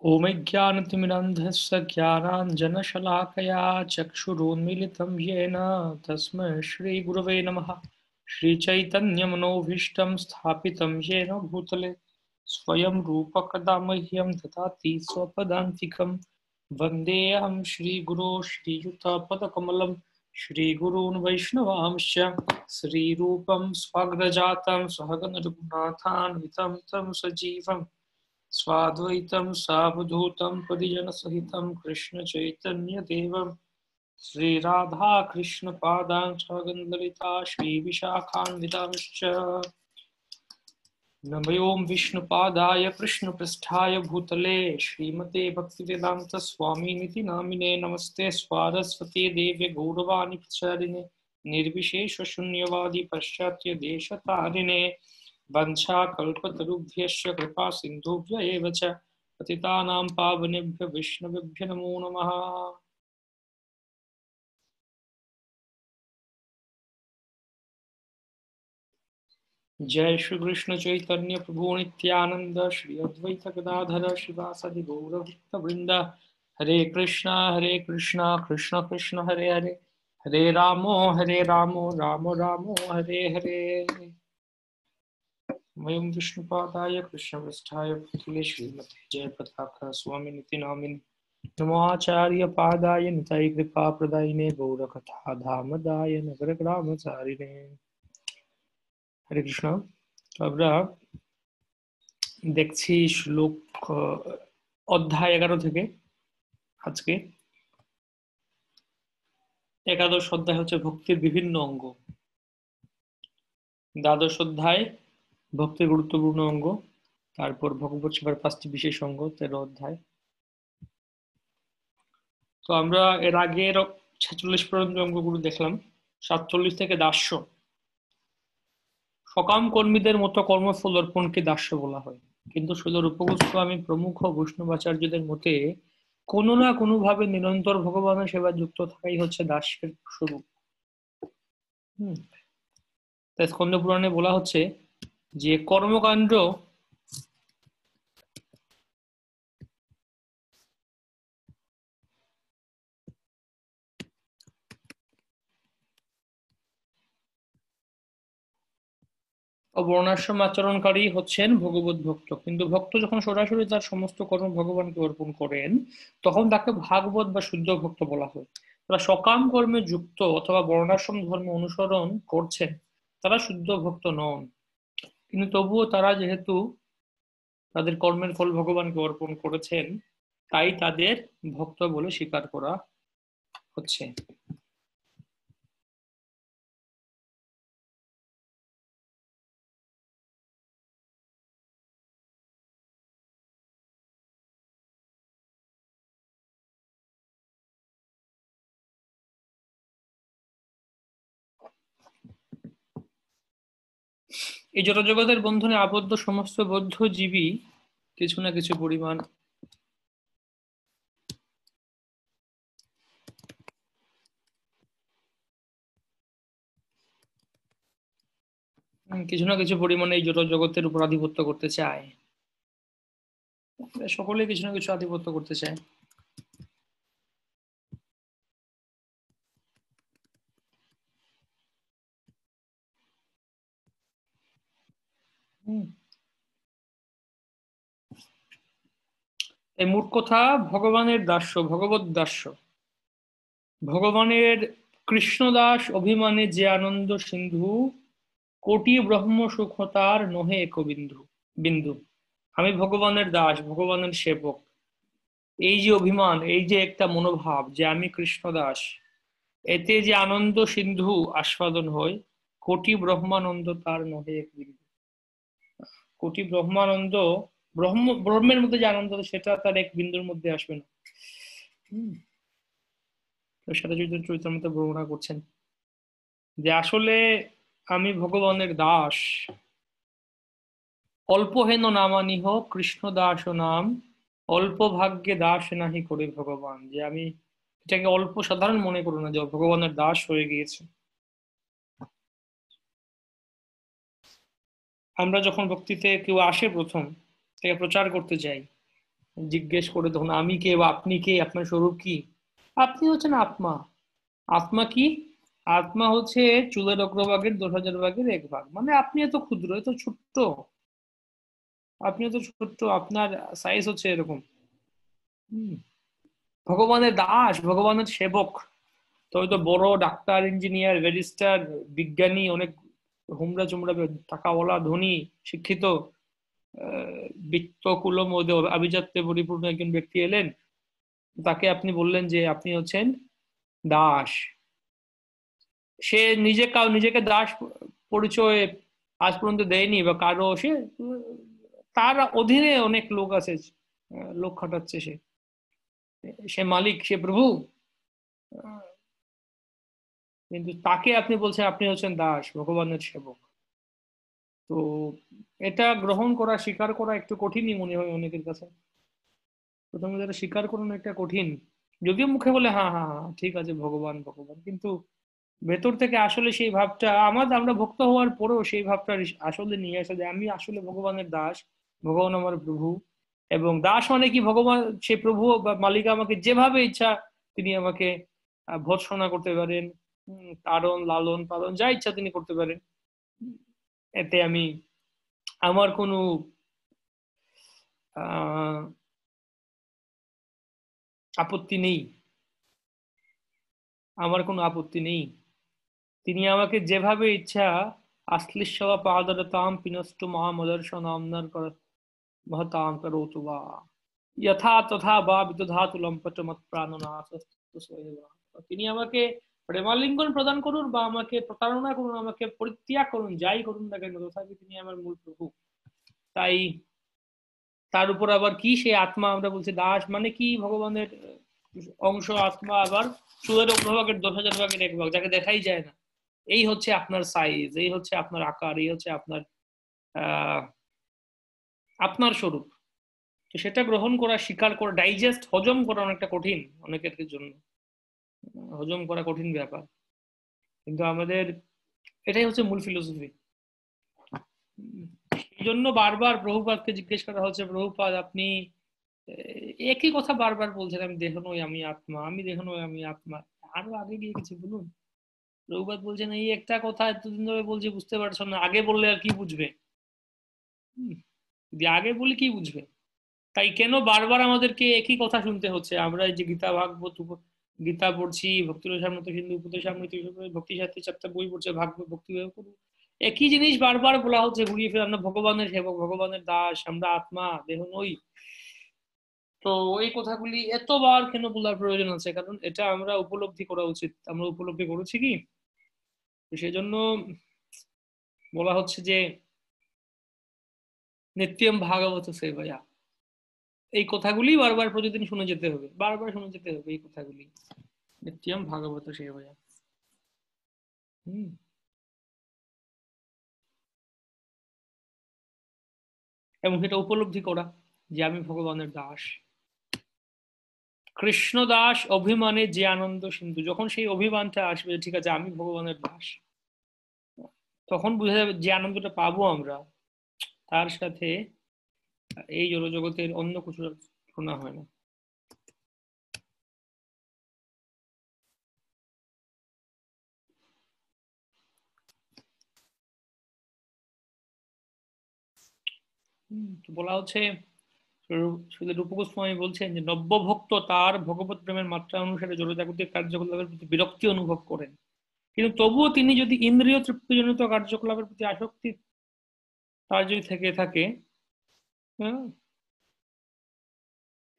ओमज्ञानतिमिरन्धस्य ज्ञानाञ्जनशलाकया चक्षुरुन्मीलितं येन तस्मै श्रीगुरवे नमः। श्रीचैतन्यमनोभीष्टं स्थापितं येन भूतले स्वयं रूपकदा मह्यं ददाति स्वपदान्तिकं। वन्देऽहं श्रीगुरो श्रीयुतपदकमलं श्रीगुरून् वैष्णवांश्च श्रीरूपं स्वाग्रजातं सहगण रघुनाथान्वितं तं सजीवम् स्वाद्वैतं सावधूतं परिजनसहितं कृष्णचैतन्यदेवं श्रीराधाकृष्णपादां स्वगन्धलिता श्रीविशाखान्वितांश्च नमो विष्णुपादाय कृष्णपृष्ठाय भूतले श्रीमते भक्तिवेदान्तस्वामिनिति नामिने नमस्ते स्वारस्वती देव्य गौरवाणि प्रचारिणे निर्विशेषशून्यवादी पाश्चात्य देशतारिणे वंशाकल्पतरुभ्यश्च कृपा सिन्धुभ्य एव च पतितानां पावनेभ्यो विष्णुभ्यो नमो नमः। जय श्री कृष्ण चैतन्य प्रभु नित्यानंद श्री अद्वैत गदाधर शिवासादि गौरभक्त वृंद। हरे कृष्णा कृष्ण कृष्ण हरे हरे, हरे रामो राम रामो हरे हरे। वयं विष्णुपादाय कृष्णपृष्ठाय भूतले श्रीमते जयप्रताप स्वामिनिति नामिने नमोचार्य पादाय निताय कृपा प्रदायिने गौरकथा धामदाय नगरग्रामचारिणे। हरे कृष्ण। तो আমরা দেখছি শ্লোক অধ্যায় 11 থেকে আজকে একাদশ অধ্যায় হচ্ছে ভক্তির বিভিন্ন অঙ্গ। দ্বাদশ অধ্যায় ভক্তির গুরুত্বপূর্ণ অঙ্গ, তারপর ভগবত সেবার 5টি বিশেষ অঙ্গ 13 অধ্যায়। তো আমরা এর আগের 46 পর্যন্ত অঙ্গগুলো দেখলাম। 47 থেকে দাস্য। সকাম কর্মীদের মতো কর্মফল অর্পণকে দাস্য বলা হয়, কিন্তু শৈল রূপগোস্বামী প্রমুখ বৈষ্ণবাচার্যদের মতে কোনো না কোনো ভাবে নিরন্তর ভগবানের সেবা যুক্ত থাকাই হচ্ছে দাস্যের স্বরূপ। তাই স্কন্দ পুরাণে বলা হচ্ছে যে কর্মকাণ্ড বর্ণাশ্রম আচরণকারী হচ্ছেন ভগবত ভক্ত, কিন্তু ভক্ত যখন সরাসরি তার সমস্ত কর্ম ভগবানকে অর্পণ করেন তখন তাকে ভাগবত বা শুদ্ধ ভক্ত বলা হয়। তারা সকাম কর্মে যুক্ত অথবা বর্ণাশ্রম ধর্ম অনুসরণ করছেন তারা শুদ্ধ ভক্ত নন, কিন্তু তবুও তারা যেহেতু তাদের কর্মের ফল ভগবানকে অর্পণ করেছেন তাই তাদের ভক্ত বলে স্বীকার করা হচ্ছে। এই জড়জগতের বন্ধনে আবদ্ধ সমস্ত বদ্ধ জীবী কিছু না কিছু পরিমাণ এই জড়জগতের উপর আধিপত্য করতে চায়। সকলে কিছু না কিছু আধিপত্য করতে চায়। এই মোট কথা ভগবানের দাস্য, ভগবত দাস্য। ভগবানের কৃষ্ণদাস অভিমানে যে আনন্দ সিন্ধু, কোটি ব্রহ্ম সুখতার নহে এক বিন্দু বিন্দু। আমি ভগবানের দাস, ভগবানের সেবক, এই যে অভিমান, এই যে একটা মনোভাব যে আমি কৃষ্ণদাস, এতে যে আনন্দ সিন্ধু আস্বাদন হয়, কোটি ব্রহ্মানন্দ তার নহে এক বিন্দু। কোটি ব্রহ্মানন্দ, ব্রহ্মের মধ্যে যে আনন্দ সেটা তার এক বিন্দুর মধ্যে আসবে না। সেটা যদি চৈতন্য বর্ণনা করছেন যে আসলে আমি ভগবানের দাস। অল্প হেন নামানিহ কৃষ্ণ দাস নাম, অল্প ভাগ্যে দাস নাহি করে ভগবান। যে আমি এটাকে অল্প সাধারণ মনে করো না যে ভগবানের দাস হয়ে গিয়েছে। আমরা যখন ভক্তিতে কেউ আসে প্রথম থেকে প্রচার করতে যাই, জিজ্ঞেস করে তখন আমি কে বা আপনি কে, আপনার স্বরূপ কি? আপনি হচ্ছেন আত্মা। আত্মা কি? আত্মা হচ্ছে চুলের অগ্রভাগের 10,000 ভাগের 1 ভাগ। মানে আপনি এত ক্ষুদ্র, এত ছোট্ট, আপনি এত ছোট্ট, আপনার সাইজ হচ্ছে এরকম। হম। ভগবানের দাস, ভগবানের সেবক। তবে তো বড় ডাক্তার, ইঞ্জিনিয়ার, ব্যারিস্টার, বিজ্ঞানী, অনেক হুমড়া চুমড়া টাকাওয়ালা, ধনী, শিক্ষিত, বিত্ত কুলম আভিজাত্যে পরিপূর্ণ একজন ব্যক্তি এলেন, তাকে আপনি বললেন যে আপনি হচ্ছেন দাস। সে নিজেকে দাস পরিচয় আজ পর্যন্ত দেয়নি, বা কারো সে তার অধীনে অনেক লোক আছে, লোক খাটাচ্ছে সে, সে মালিক, সে প্রভু। কিন্তু তাকে আপনি বলছেন আপনি হচ্ছেন দাস, ভগবানের সেবক। তো এটা গ্রহণ করা, স্বীকার করা একটু কঠিনই মনে হয় অনেকের কাছে। প্রথমে যেটা স্বীকার করানো একটা কঠিন। যদিও মুখে বলে হ্যাঁ হ্যাঁ হ্যাঁ ঠিক আছে ভগবান ভগবান, কিন্তু ভেতর থেকে আসলে সেই ভাবটা আমরা ভক্ত হওয়ার পরেও সেই ভাবটা আসলে নিয়ে আসা যে আমি আসলে ভগবানের দাস, ভগবান আমার প্রভু। এবং দাস মানে কি, ভগবান সে প্রভু বা মালিক আমাকে যেভাবে ইচ্ছা তিনি আমাকে ভর্ৎসনা করতে পারেন, তাড়ন লালন পালন যা ইচ্ছা তিনি করতে পারেন। এতে আমার কোনো আহ আপত্তি নেই, আমার কোনো আপত্তি নেই। তিনি আমাকে যেভাবে ইচ্ছা আশ্লিষ্যবা পাদরতাম পিনষ্টু মহামদর্শনাম্নার महतां करोतु वा यथा तथा বা বিদধাতু লম্পট মত প্রাণনাথস্তু সোয়েবা। তিনি আমাকে প্রেমালিঙ্গন প্রদান করুন বা আমাকে প্রতারণা করুন, আমাকে পরিত্যাগ করুন, যাই করুন না কেন, তথাপি তিনি আমার মূল প্রভু। তাই তার উপর আবার কি সে আত্মা, আমরা বলছি দাস মানে কি, ভগবানের অংশ আত্মা, আবার চুলের অগ্রভাগের 10,000 ভাগের 1 ভাগ, যাকে দেখাই যায় না। এই হচ্ছে আপনার সাইজ, এই হচ্ছে আপনার আকার, এই হচ্ছে আপনার আহ আপনার স্বরূপ। তো সেটা গ্রহণ করা, স্বীকার করা, ডাইজেস্ট, হজম করা অনেকটা কঠিন অনেকের জন্য, হজম করা কঠিন ব্যাপার। কিন্তু আমাদের এটাই হচ্ছে মূল ফিলোসফি। এই জন্য বারবার প্রভুপাদকে জিজ্ঞেস করা হচ্ছে, প্রভুপাদ আপনি একই কথা বারবার বলছেন, আমি দেহ নই আমি আত্মা, আমি দেহ নই আমি আত্মা। আরো আগে গিয়ে কিছু বলুন। প্রভুপাদ বলছেন এই একটা কথা এতদিন ধরে বলছি, বুঝতে পারছো না, আগে বললে আর কি বুঝবে? যদি আগে বলি কি বুঝবে? তাই কেন বারবার আমাদেরকে একই কথা শুনতে হচ্ছে? আমরা এই যে গীতা ভাগবত গীতা পড়ছি, ভক্তি রসামৃত সিন্ধু উপদেশামৃত, ভক্তি সাহিত্য 4টা বই পড়ছে, ভাগবত ভক্তি, একই জিনিস বারবার বলা হচ্ছে ঘুরিয়ে ফিরে, আমরা ভগবানের সেবক, ভগবানের দাস, আমরা আত্মা, দেহ নই। তো এই কথাগুলি এতবার কেন বলার প্রয়োজন আছে? কারণ এটা আমরা উপলব্ধি করা উচিত। আমরা উপলব্ধি করেছি কি? সেই জন্য বলা হচ্ছে যে নিত্যম ভাগবত সেবয়া, এই কথাগুলি বারবার প্রতিদিন শুনে যেতে হবে, বারবার শুনে যেতে হবে এই কথাগুলি। নিত্যম ভাগবত সেবয়া। হম। এবং সেটা উপলব্ধি করা যে আমি ভগবানের দাস। কৃষ্ণ দাস অভিমানে যে আনন্দ সিন্ধু, যখন সেই অভিমানটা আসবে ঠিক আছে আমি ভগবানের দাস, তখন বুঝা যাবে যে আনন্দটা পাবো আমরা, তার সাথে এই জড়জগতের অন্য কিছু শোনা হয় না। তো বলা হচ্ছে, শ্রীল রূপ গোস্বামী বলছেন যে নব্যভক্ত তার ভগবত প্রেমের মাত্রা অনুসারে জড়জাগতিক কার্যকলাপের প্রতি বিরক্তি অনুভব করেন, কিন্তু তবুও তিনি যদি ইন্দ্রিয় তৃপ্তিজনিত কার্যকলাপের প্রতি আসক্তি তার যদি থেকে থাকে, হ্যাঁ,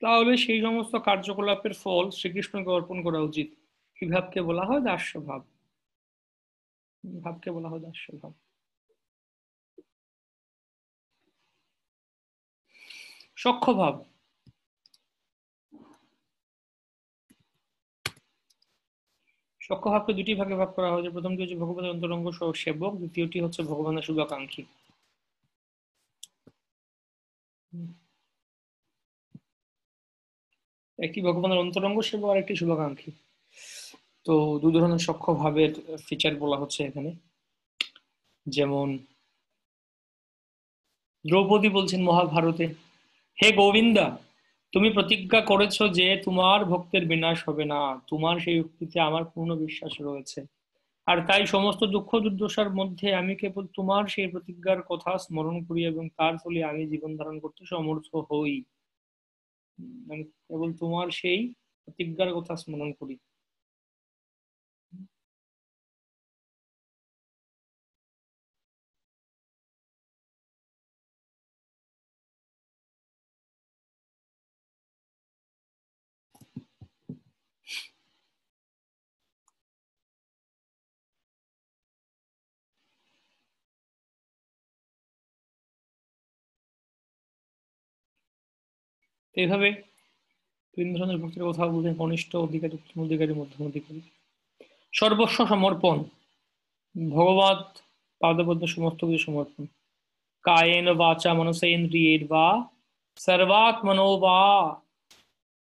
তাহলে সেই সমস্ত কার্যকলাপের ফল শ্রীকৃষ্ণকে অর্পণ করা উচিত। এই ভাবকে বলা হয় দাস্য ভাব। ভাবকে বলা হয় দাস্য ভাব। সখ্য ভাব। সখ্য ভাবকে দুটি ভাগে ভাগ করা হয়েছে। প্রথমটি হচ্ছে ভগবানের অন্তরঙ্গ সেবক, দ্বিতীয়টি হচ্ছে ভগবানের শুভাকাঙ্ক্ষী। একটি ভগবানের অন্তরঙ্গ সেবক আর একটি শুভাকাঙ্ক্ষী। তো দু ধরনের সখ্য ভাবের ফিচার বলা হচ্ছে এখানে। যেমন দ্রৌপদী বলছেন মহাভারতে, হে গোবিন্দা, তুমি প্রতিজ্ঞা করেছো যে তোমার ভক্তের বিনাশ হবে না, তোমার সেই উক্তিতে আমার পূর্ণ বিশ্বাস রয়েছে। আর তাই সমস্ত দুঃখ দুর্দশার মধ্যে আমি কেবল তোমার সেই প্রতিজ্ঞার কথা স্মরণ করি এবং তার ফলে আমি জীবন ধারণ করতে সমর্থ হই। আমি কেবল তোমার সেই প্রতিজ্ঞার কথা স্মরণ করি। তো এইভাবে বিভিন্ন ধরনের ভক্তির কথা বলছেন: কনিষ্ঠ অধিকারী, উত্তম অধিকারী, মধ্যম অধিকারী। সর্বস্ব সমর্পণ, ভগবত পাদপদ্ম সমস্ত কিছু সমর্পণ। কায়েন বাচা মনসেন্দ্রিয়ের্বা সর্বাত্মনো বা,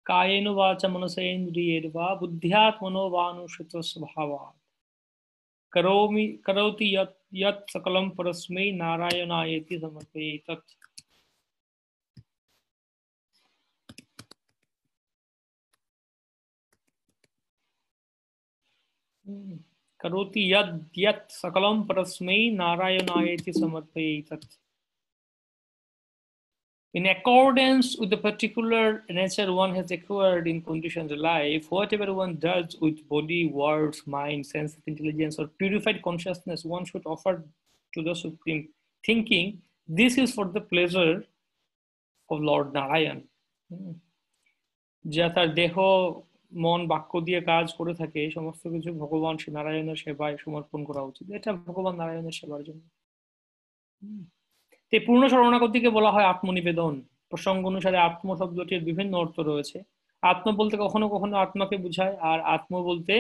কায়েন বাচা মনসেন্দ্রিয়ের্বা বুদ্ধ্যাত্মনো বা অনুসৃত स्वभावात् करोमि करोति यत् यत् सकलं परस्मै नारायणायेति समर्पयेत्। करोति यद् यत् सकलं परस्मै नारायणायेति समर्पयेत्। In accordance with the particular nature one has acquired in conditioned life, whatever one does with body, words, mind, sense, intelligence, or purified consciousness, one should offer to the Supreme, thinking this is for the pleasure of Lord Narayan. যা তার দেহ মন বাক্য দিয়ে কাজ করে থাকে, সমস্ত কিছু ভগবান শ্রী নারায়ণের সেবায় সমর্পণ করা উচিত। এটা ভগবান নারায়ণের সেবার জন্য। পূর্ণ শরণাগতিকে বলা হয় আত্মনিবেদন। প্রসঙ্গ অনুসারে আত্ম শব্দটির বিভিন্ন অর্থ রয়েছে। আত্ম বলতে কখনো কখনো আত্মাকে বোঝায়, আর আত্ম বলতে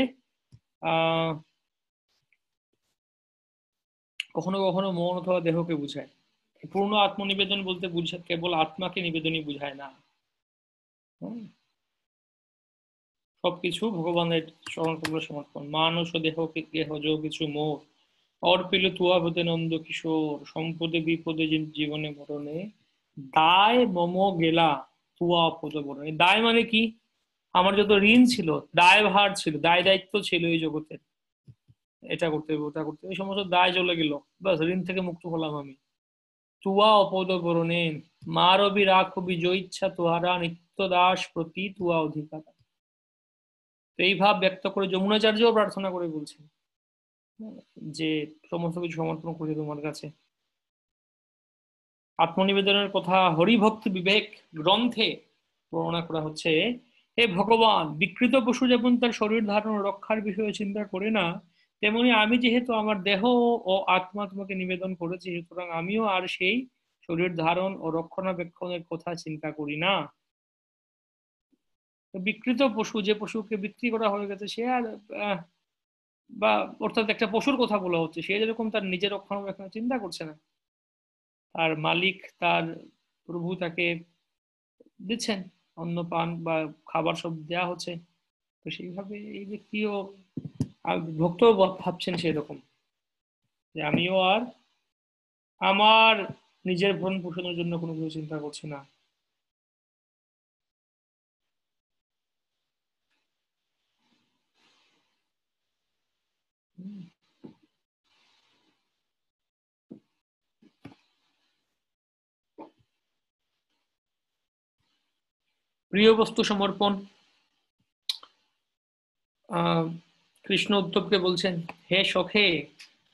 কখনো কখনো মন অথবা দেহকে বোঝায়। পূর্ণ আত্মনিবেদন বলতে কেবল আত্মাকে নিবেদনই বোঝায় না, সবকিছু ভগবানের স্মরণ করলে সমর্পণ। মানুষ ও দেহকে দেহ যো কিছু মোর অর্পিল তুয়া হতে নন্দ কিশোর, সম্পদে বিপদে জীবনে মরণে দায় মম গেলা তুয়া পদ বরণে। দায় মানে কি? আমার যত ঋণ ছিল, দায় ভার ছিল, দায় দায়িত্ব ছিল এই জগতে, এটা করতে হবে ওটা করতে হবে, এই সমস্ত দায় চলে গেল, বাস ঋণ থেকে মুক্ত হলাম আমি। তুয়া অপদ বরণে মারবি রাখো বিজয় ইচ্ছা তুহারা নিত্য দাস প্রতি তুয়া অধিকার। তো এই ভাব ব্যক্ত করে যমুনাচার্যও প্রার্থনা করে বলছেন যে সমস্ত কিছু সমর্পণ করি তোমার কাছে। আত্মনিবেদনের কথা হরিভক্তি বিবেক গ্রন্থে বর্ণনা করা হচ্ছে: হে ভগবান, বিকৃত পশু যেমন তার শরীর ধারণ রক্ষার বিষয়ে চিন্তা করে না, তেমনি আমি যেহেতু আমার দেহ ও আত্মা তোমাকে নিবেদন করেছি, সুতরাং আমিও আর সেই শরীর ধারণ ও রক্ষণাবেক্ষণের কথা চিন্তা করি না। বিকৃত পশু, যে পশুকে বিক্রি করা হয়ে গেছে, সে আর বা অর্থাৎ একটা পশুর কথা বলা হচ্ছে, সে যেরকম তার নিজের রক্ষণাবেক্ষণের চিন্তা করছে না, তার মালিক, তার প্রভু তাকে দিচ্ছেন অন্ন পান বা খাবার সব দেয়া হচ্ছে, তো সেইভাবে এই ব্যক্তিও ভক্ত ভাবছেন সেরকম যে আমিও আর আমার নিজের ভরণ পোষণের জন্য কোনো কিছু চিন্তা করছি না। প্রিয় বস্তু সমর্পণ। কৃষ্ণ উদ্ধবকে বলছেন: হে সখে,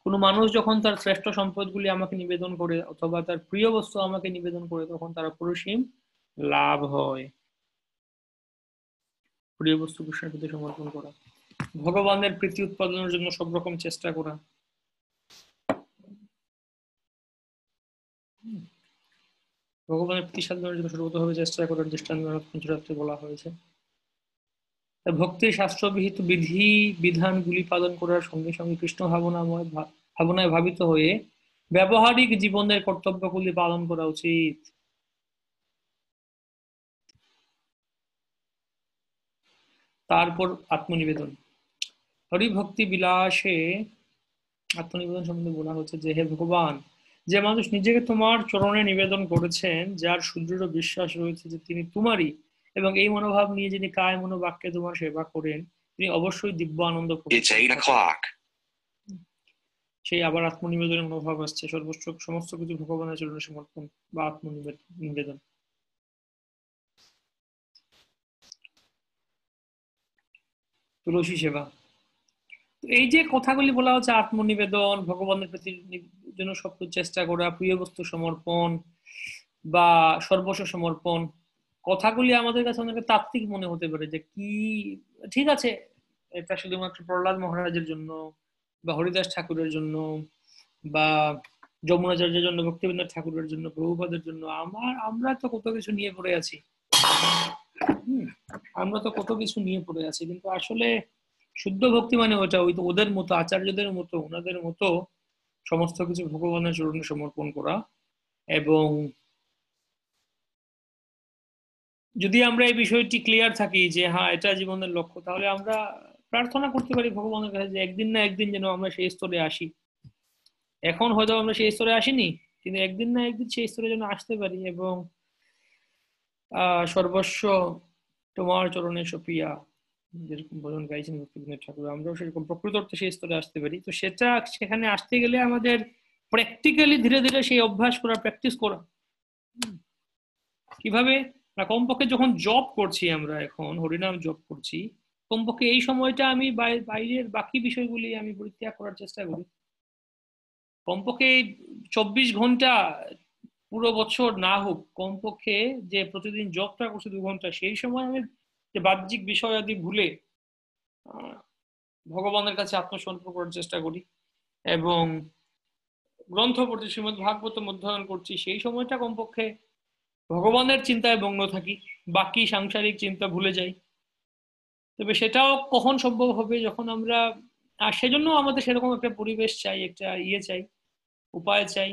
কোনো মানুষ যখন তার শ্রেষ্ঠ সম্পদগুলি আমাকে নিবেদন করে অথবা তার প্রিয় বস্তু আমাকে নিবেদন করে, তখন তার অপরিসীম লাভ হয়। প্রিয় বস্তু কৃষ্ণের প্রতি সমর্পণ করা, ভগবানের প্রীতি উৎপাদনের জন্য সব রকম চেষ্টা করা, ভগবানের প্রীতি সাধনের জন্য সর্বতভাবে চেষ্টা করার দৃষ্টান্ত পঞ্চরাত্রে বলা হয়েছে। ভক্তির শাস্ত্রবিহিত বিধি বিধানগুলি পালন করার সঙ্গে সঙ্গে কৃষ্ণ ভাবনায় ভাবিত হয়ে ব্যবহারিক জীবনের কর্তব্যগুলি পালন করা উচিত। তারপর আত্মনিবেদন। হরিভক্তি বিলাসে আত্মনিবেদন সম্বন্ধে বলা হচ্ছে যে, হে ভগবান, যে মানুষ নিজেকে তোমার চরণে নিবেদন করেছেন, যার সুদৃঢ় বিশ্বাস রয়েছে যে তিনি তোমারই, এবং এই মনোভাব নিয়ে যিনি কায় মনোবাক্যে তোমার সেবা করেন তিনি অবশ্যই দিব্য আনন্দ সেই আবার আত্মনিবেদনের মনোভাব আসছে, সর্বস্ব সমস্ত কিছু ভগবানের চরণে সমর্পণ বা আত্মনিবেদন। তুলসী সেবা, এই যে কথাগুলি বলা হচ্ছে আত্মনিবেদন, ভগবানের প্রতি জন্য সব চেষ্টা করা, প্রিয় বস্তু সমর্পণ বা সর্বস্ব সমর্পণ, কথাগুলি আমাদের কাছে অনেক তাত্ত্বিক মনে হতে পারে যে কি ঠিক আছে এটা শুধুমাত্র প্রহ্লাদ মহারাজের জন্য বা হরিদাস ঠাকুরের জন্য বা যমুনাচার্যের জন্য, ভক্তিবিনোদ ঠাকুরের জন্য, প্রভুপাদের জন্য। আমরা তো কত কিছু নিয়ে পড়ে আছি, আমরা তো কত কিছু নিয়ে পড়ে আছি, কিন্তু আসলে শুদ্ধ ভক্তি মানে ওটা, ওই তো ওদের মতো, আচার্যদের মতো, ওনাদের মতো সমস্ত কিছু ভগবানের চরণে সমর্পণ করা। এবং যদি আমরা এই বিষয়টি ক্লিয়ার থাকি যে হ্যাঁ এটা জীবনের লক্ষ্য, তাহলে আমরা প্রার্থনা করতে পারি ভগবানের কাছে যে একদিন না একদিন যেন আমরা সেই স্তরে আসি। এখন হয়তো আমরা সেই স্তরে আসিনি, কিন্তু একদিন না একদিন সেই স্তরে যেন আসতে পারি এবং সর্বস্ব তোমার চরণে সপিয়া, যেরকম ভজন গাইছেন ভক্তিবিনোদ ঠাকুর, আমরাও সেরকম প্রকৃত অর্থে সেই স্তরে আসতে পারি। তো সেটা সেখানে আসতে গেলে আমাদের প্র্যাকটিক্যালি ধীরে ধীরে সেই অভ্যাস করা, প্র্যাকটিস করা। কিভাবে না, কমপক্ষে যখন জব করছি, আমরা এখন হরিনাম জব করছি, কমপক্ষে এই সময়টা আমি বাইরের বাকি বিষয়গুলি আমি পরিত্যাগ করার চেষ্টা করি। কমপক্ষে 24 ঘন্টা পুরো বছর না হোক, কমপক্ষে যে প্রতিদিন জবটা করছি 2 ঘন্টা, সেই সময় আমি যে বাহ্যিক বিষয় আদি ভুলে ভগবানের কাছে আত্মসমর্পণ করার চেষ্টা করি। এবং গ্রন্থ পড়ছি, শ্রীমদ্ ভাগবতম অধ্যয়ন করছি, সেই সময়টা কমপক্ষে ভগবানের চিন্তায় মগ্ন থাকি, বাকি সাংসারিক চিন্তা ভুলে যাই। তবে সেটাও কখন সম্ভব হবে, যখন আমরা, আর সেজন্য আমাদের সেরকম একটা পরিবেশ চাই, একটা চাই, উপায় চাই।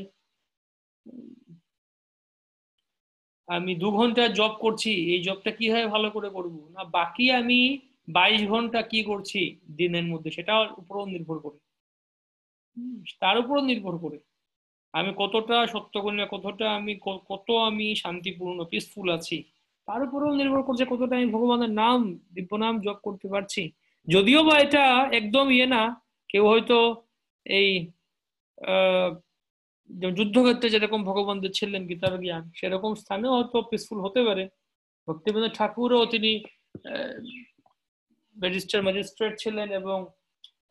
আমি 2 ঘন্টা জব করছি, এই জবটা কিভাবে ভালো করে করব, না বাকি আমি 22 ঘন্টা কি করছি দিনের মধ্যে, সেটার উপরও নির্ভর করে, তার উপরও নির্ভর করে আমি কতটা সত্যগুণে, কতটা আমি কত আমি শান্তিপূর্ণ পিসফুল আছি, তার উপরেও নির্ভর করছে কতটা আমি ভগবানের নাম, দিব্য নাম জপ করতে পারছি। যদিও বা এটা একদম না, কেউ হয়তো এই যুদ্ধক্ষেত্রে যেরকম ভগবান ছিলেন গীতার জ্ঞান, সেরকম স্থানেও হয়তো পিসফুল হতে পারে। ভক্তিবিনোদ ঠাকুরও তিনি ব্যারিস্টার ম্যাজিস্ট্রেট ছিলেন এবং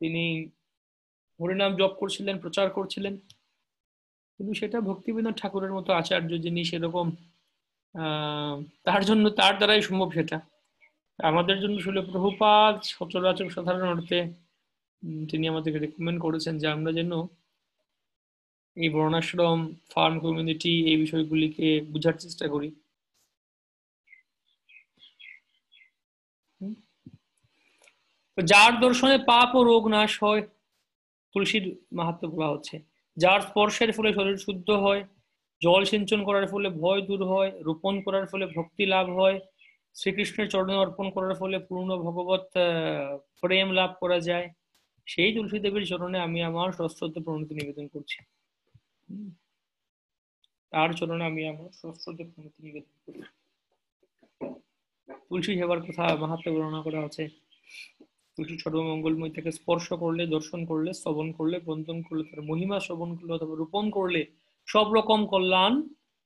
তিনি হরিনাম জপ করছিলেন, প্রচার করছিলেন, কিন্তু সেটা ভক্তিবিনোদ ঠাকুরের মতো আচার্য যিনি সেরকম তার জন্য, তার দ্বারাই সম্ভব সেটা। আমাদের জন্য আসলে প্রভুপাদ সচরাচর সাধারণ অর্থে তিনি আমাদেরকে রেকমেন্ড করেছেন যে আমরা যেন এই বর্ণাশ্রম, ফার্ম কমিউনিটি, এই বিষয়গুলিকে বুঝার চেষ্টা করি। যার দর্শনে পাপ ও রোগ নাশ হয়, তুলসীর মাহাত্ম্য বলা হচ্ছে। যার স্পর্শের ফলে শরীর শুদ্ধ হয়, জল সিঞ্চন করার ফলে ভয় দূর হয়, রোপণ করার ফলে ভক্তি লাভ হয়, শ্রীকৃষ্ণের চরণে অর্পণ করার ফলে পূর্ণ ভগবত প্রেম লাভ করা যায়, সেই তুলসী দেবীর চরণে আমি আমার সশ্রদ্ধ প্রণতি নিবেদন করছি। তার চরণে আমি আমার সশ্রদ্ধ প্রণতি নিবেদন করি। তুলসী সেবার কথা মাহাত্ম্য বর্ণনা করা আছে। তুলসী সর্বমঙ্গলময়, থেকে স্পর্শ করলে, দর্শন করলে, শ্রবণ করলে, বন্ধন করলে, তার মহিমা শ্রবণ করলে অথবা রোপণ করলে সব রকম কল্যাণ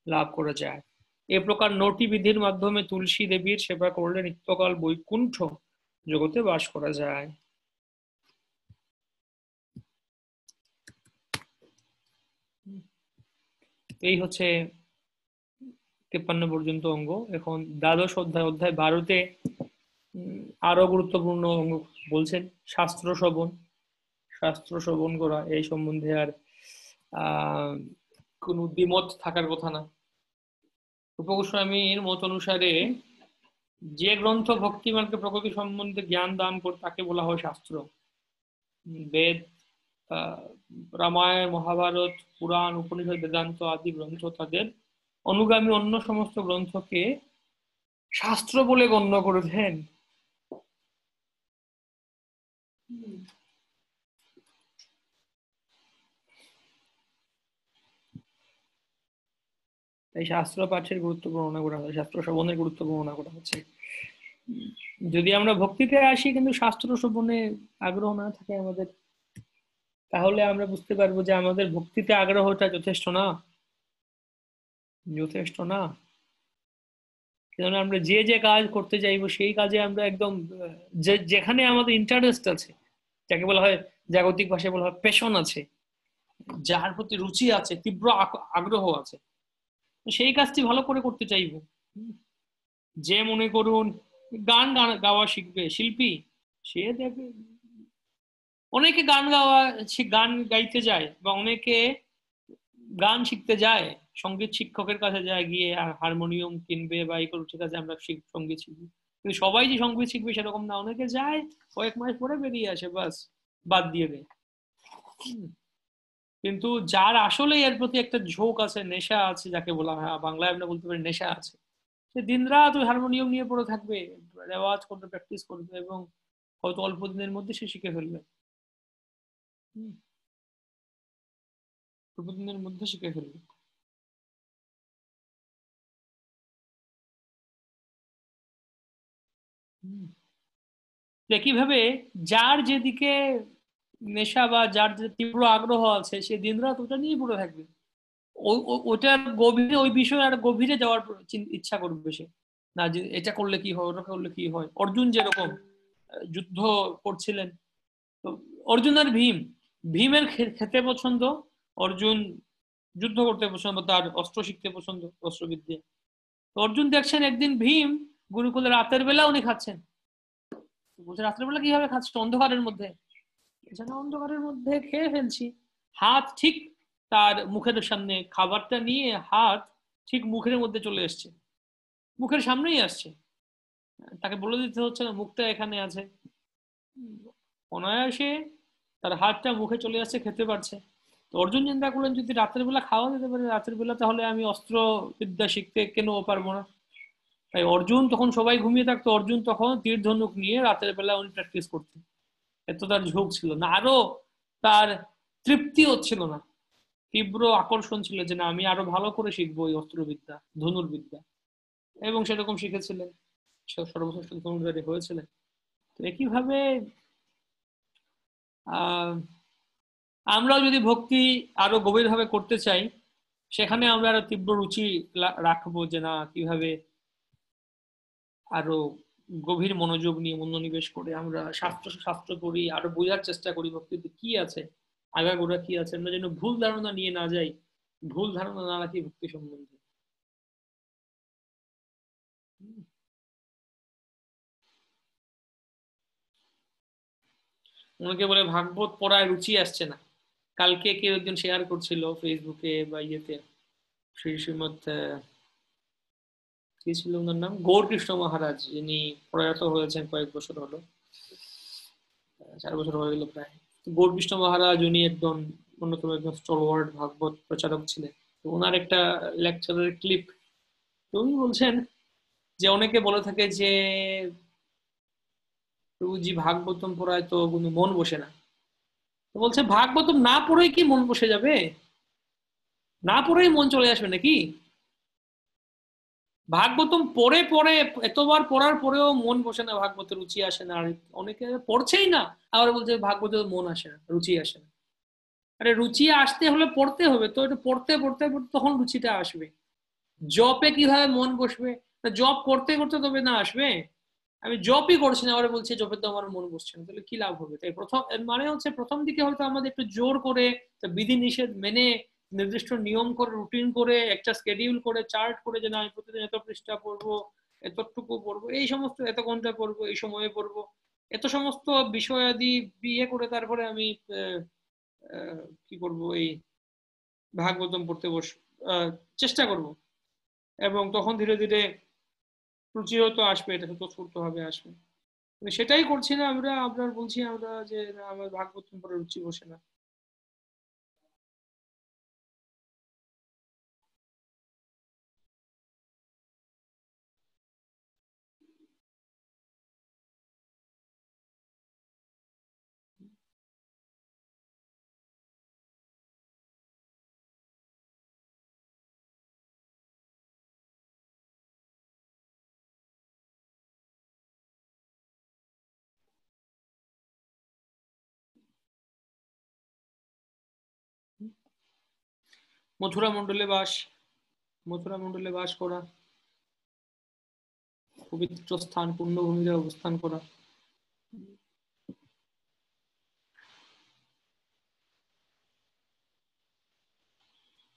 লাভ করা যায়। এ প্রকার 9টি বিধির মাধ্যমে তুলসী দেবীর সেবা করলে নিত্যকাল বৈকুণ্ঠ জগতে বাস করা যায়। এই হচ্ছে 53 পর্যন্ত অঙ্গ। এখন দ্বাদশ অধ্যায়, অধ্যায় 12তে আরো গুরুত্বপূর্ণ অঙ্গ বলছেন শাস্ত্র শ্রবণ। শাস্ত্র শ্রবণ করা, এই সম্বন্ধে আর কোনো দ্বিমত থাকার কথা না। রূপগোস্বামীর মত অনুসারে যে গ্রন্থ ভক্তিমানকে প্রকৃতি সম্বন্ধে জ্ঞান দান করে তাকে বলা হয় শাস্ত্র। বেদ, রামায়ণ, মহাভারত, পুরাণ, উপনিষদ, বেদান্ত আদি গ্রন্থ তাদের অনুগামী অন্য সমস্ত গ্রন্থকে শাস্ত্র বলে গণ্য করেছেন। তাই শাস্ত্র পাঠের গুরুত্ব বর্ণনা করা হচ্ছে, শাস্ত্র শ্রবণের গুরুত্ব বর্ণনা করা হচ্ছে। যদি আমরা ভক্তিতে আসি কিন্তু শাস্ত্র শ্রবণে আগ্রহ না থাকে আমাদের, তাহলে আমরা বুঝতে পারবো যে আমাদের ভক্তিতে আগ্রহটা যথেষ্ট না, যথেষ্ট না। কেননা আমরা যে যে কাজ করতে চাইবো সেই কাজে আমরা একদম যে যেখানে আমাদের ইন্টারেস্ট আছে, যাকে বলা হয় জাগতিক ভাষায় বলা হয় প্যাশন আছে, যার প্রতি রুচি আছে, তীব্র আগ্রহ আছে, তো সেই কাজটি ভালো করে করতে চাইবো। যে মনে করুন গান গাওয়া শিখবে শিল্পী, সে দেখবে অনেকে গান গাওয়া, সে গান গাইতে যায় বা অনেকে গান শিখতে যায়, সঙ্গীত শিক্ষকের কাছে যায়, গিয়ে হারমোনিয়াম কিনবে বা এই করছে কাছে আমরা সঙ্গীত শিখবি। কিন্তু সবাই যে সঙ্গীত শিখবে সেরকম না, অনেকে যায় কয়েক মাস পরে বেরিয়ে আসে, বাস বাদ দিয়ে দেয়। কিন্তু যার আসলে এর প্রতি একটা ঝোঁক আছে, নেশা আছে, যাকে বলা হয় বাংলায় আমরা বলতে পারি নেশা আছে, সে দিনরাত ওই হারমোনিয়াম নিয়ে পড়ে থাকবে, রেওয়াজ করবে, প্র্যাকটিস করবে, এবং হয়তো অল্প দিনের মধ্যে সে শিখে ফেলবে। হম, অল্প দিনের মধ্যে শিখে ফেলবে। হম, একইভাবে যার যেদিকে নেশা বা যার যে তীব্র আগ্রহ আছে, সে দিনরাত ওটা নিয়ে পড়ে থাকবে। ওটার গভীরে, ওই বিষয়ে আর গভীরে যাওয়ার ইচ্ছা করবে সে, না যে এটা করলে কি হয়, ওটা করলে কি হয়। অর্জুন যেরকম যুদ্ধ করছিলেন, তো অর্জুন আর ভীম, ভীমের খেতে পছন্দ, অর্জুন যুদ্ধ করতে পছন্দ, তার অস্ত্র শিখতে পছন্দ, অস্ত্রবিদ্যা। তো অর্জুন দেখছেন একদিন ভীম গুরুকুলে রাতের বেলা উনি খাচ্ছেন, বলছে রাতের বেলা কিভাবে খাচ্ছে, অন্ধকারের মধ্যে। এখানে অন্ধকারের মধ্যে খেয়ে ফেলছি। হাত ঠিক তার মুখের সামনে, খাবারটা নিয়ে হাত ঠিক মুখের মধ্যে চলে এসছে, মুখের সামনেই আসছে, তাকে বলে দিতে হচ্ছে না মুখটা এখানে আছে। অনায়াসে তার হাতটা মুখে চলে আসছে, খেতে পারছে। তো অর্জুন চিন্তা করলেন যদি রাতের বেলা খাওয়া যেতে পারে রাতের বেলা, তাহলে আমি অস্ত্র বিদ্যা শিখতে কেন পারবো না। তাই অর্জুন তখন সবাই ঘুমিয়ে থাকতো, অর্জুন তখন তীর ধনুক নিয়ে রাতের বেলা উনি প্র্যাকটিস করতেন। এত তার ঝোঁক ছিল না, আরো তার তৃপ্তি হচ্ছিল না, তীব্র আকর্ষণ ছিল যে না আমি আরো ভালো করে শিখবো ওই অস্ত্রবিদ্যা, ধনুর্বিদ্যা। এবং সেরকম শিখেছিলেন, সর্বশ্রেষ্ঠ ধনুর্ধারী হয়েছিলেন। তো একইভাবে আহ আমরাও যদি ভক্তি আরো গভীরভাবে করতে চাই, সেখানে আমরা আরো তীব্র রুচি রাখবো যে না কিভাবে আরো গভীর মনোযোগ নিয়ে মনোনিবেশ করে আমরা শাস্ত্র শাস্ত্র পড়ি, আরো বোঝার চেষ্টা করি ভক্তিতে কি আছে, আগাগোড়া কি আছে, আমরা যেন ভুল ধারণা নিয়ে না যাই, ভুল ধারণা না রাখি ভক্তি সম্বন্ধে। অনেকে বলে ভাগবত পড়ায় রুচি আসছে না। কালকে কেউ একজন শেয়ার করছিল ফেসবুকে বা ইয়েতে, শ্রী শ্রীমৎ কি ছিল ওনার নাম, গৌরকৃষ্ণ মহারাজ, যিনি প্রয়াত হয়েছেন কয়েক বছর হলো, 4 বছর হয়ে গেল প্রায়। গৌরকৃষ্ণ মহারাজ উনি একজন অন্যতম একজন স্টলওয়ার্ড ভাগবত প্রচারক ছিলেন। তো ওনার একটা লেকচারের ক্লিপ, তো উনি বলছেন যে অনেকে বলে থাকে যে প্রভুজি ভাগবতম পড়ায় তো কোনো মন বসে না। তো বলছে ভাগবতম না পড়েই কি মন বসে যাবে, না পড়েই মন চলে আসবে নাকি? ভাগবতম পড়ে পড়ে এতবার পড়ার পরেও মন বসে না, ভাগবতের রুচি আসে না। আর অনেকে পড়ছেই না, আবার বলছে ভাগবতে মন আসে না, রুচি আসে না। আরে রুচি আসতে হলে পড়তে হবে, তো এটা পড়তে পড়তে পড়তে তখন রুচিটা আসবে। জপে কিভাবে মন বসবে, জব করতে করতে তবে না আসবে। আমি জবই করছি না, আবার বলছি জবে তো আমার মন বসছে না, তাহলে কি লাভ হবে? তাই প্রথম এর মানে হচ্ছে প্রথম দিকে হয়তো আমাদের একটু জোর করে বিধি নিষেধ মেনে, নির্দিষ্ট নিয়ম করে, রুটিন করে, একটা স্কেডিউল করে, চার্ট করে, যে না আমি প্রতিদিন এত পৃষ্ঠা পড়বো, এতটুকু পড়বো, এই সমস্ত এত ঘন্টা পড়বো, এই সময়ে পড়বো, এত সমস্ত বিষয়াদি বিয়ে করে তারপরে আমি আহ, কি করব, এই ভাগবতম পড়তে আহ, চেষ্টা করব। এবং তখন ধীরে ধীরে রুচিও তো আসবে, এটা তো ছোট ভাবে আসবে। কিন্তু সেটাই করছি না আমরা, আপনার বলছি আমরা যে না, আমার ভাগবত পড়ে রুচি বসে না। মথুরা মণ্ডলে বাস, মথুরা মণ্ডলে বাস করা, পবিত্র স্থান পুণ্যভূমিতে অবস্থান করা।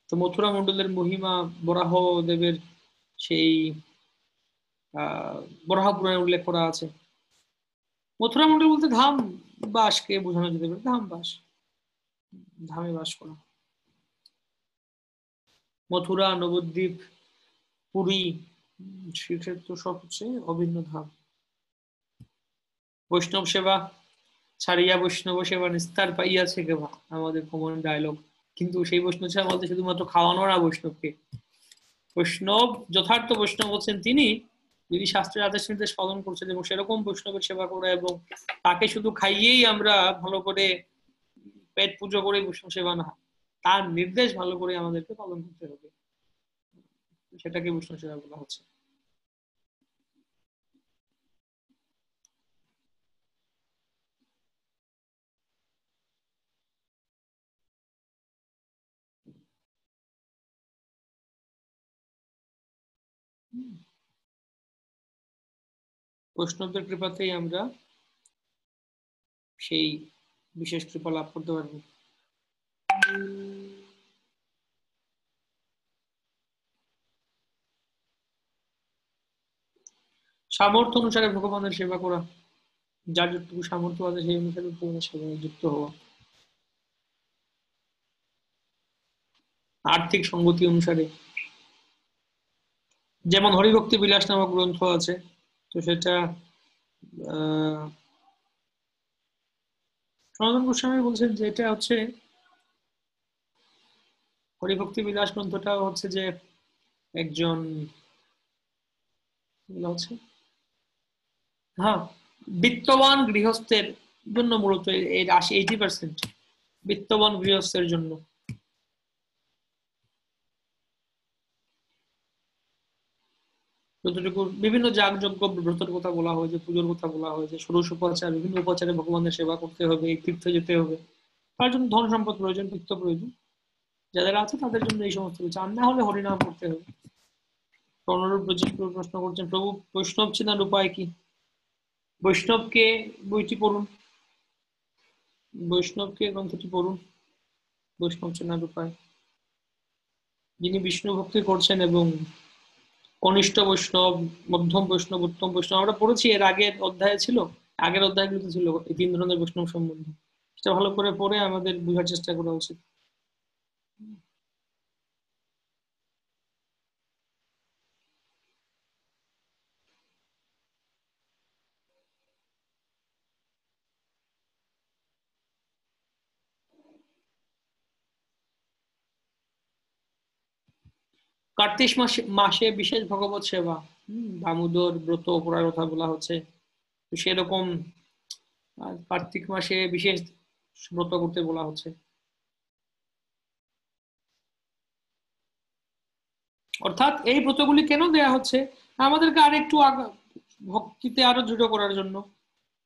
তো মথুরা মণ্ডলের মহিমা বরাহ দেবের সেই বরাহ পুরাণে উল্লেখ করা আছে। মথুরা মণ্ডল বলতে ধাম বাসকে বোঝানো যেতে পারে, ধাম বাস, ধামে বাস করা। মথুরা, নবদ্বীপ, পুরী, শ্রীক্ষেত্র সব হচ্ছে অভিন্ন ধাম। বৈষ্ণব সেবা ছাড়িয়া বৈষ্ণব সেবা নিস্তার পাইয়াছে কেবা, আমাদের কমন ডায়লগ। কিন্তু সেই বৈষ্ণব সেবা বলতে শুধুমাত্র খাওয়ানো না বৈষ্ণবকে। বৈষ্ণব, যথার্থ বৈষ্ণব হচ্ছেন তিনি যিনি শাস্ত্রের আদেশ নির্দেশ পালন করছেন, এবং সেরকম বৈষ্ণবের সেবা করা, এবং তাকে শুধু খাইয়েই আমরা ভালো করে পেট পুজো করে বৈষ্ণব সেবা না, তার নির্দেশ ভালো করে আমাদেরকে পালন করতে হবে, সেটাকে বৈষ্ণব সেবা বলা হচ্ছে। বৈষ্ণবদের কৃপাতেই আমরা সেই বিশেষ কৃপা লাভ করতে পারবো। সামর্থ্য অনুসারে ভগবানের সেবা করা, যার যতটুকু সামর্থ্য আছে সেই অনুসারে ভগবানের সেবায় যুক্ত হওয়া। আর্থিক সঙ্গতি অনুসারে, যেমন হরিভক্তি বিলাস নামক গ্রন্থ আছে, তো সেটা সনাতন গোস্বামী বলছেন যে এটা হচ্ছে হরিভক্তি বিলাস গ্রন্থটা হচ্ছে যে একজন হচ্ছে হ্যাঁ বিত্তবান গৃহস্থের জন্য মূলত এর 80% বিত্তবান গৃহস্থের জন্য। যতটুকু বিভিন্ন যাগযজ্ঞ ব্রতের কথা বলা হয়েছে, পুজোর কথা বলা হয়েছে, ষোড়শ উপাচার, বিভিন্ন উপাচারে ভগবানের সেবা করতে হবে, এই তীর্থে যেতে হবে, তার জন্য ধন সম্পদ প্রয়োজন, বিত্ত প্রয়োজন, যাদের আছে তাদের জন্য এই সমস্ত কিছু, আর না হলে হরিনাম করতে হবে। অনুরূপ প্রশ্ন করছেন, প্রভু বৈষ্ণব চেনার উপায় কি? বৈষ্ণবকে বইটি পড়ুন, বৈষ্ণবকে গ্রন্থটি পড়ুন, বৈষ্ণব চেনার উপায়। যিনি বিষ্ণু ভক্তি করছেন এবং কনিষ্ঠ বৈষ্ণব, মধ্যম বৈষ্ণব, উত্তম বৈষ্ণব, আমরা পড়েছি এর আগের অধ্যায়ে ছিল, আগের অধ্যায়গুলোতে ছিল এই 3 ধরনের বৈষ্ণব সম্বন্ধে। সেটা ভালো করে পড়ে আমাদের বোঝার চেষ্টা করা উচিত। কার্তিক মাসে মাসে বিশেষ ভগবত সেবা, দামোদর ব্রত করার কথা বলা হচ্ছে, তো সেরকম কার্তিক মাসে বিশেষ ব্রত করতে বলা হচ্ছে। অর্থাৎ এই ব্রতগুলি কেন দেয়া হচ্ছে? আমাদেরকে আরেকটু ভক্তিতে আরো দৃঢ় করার জন্য।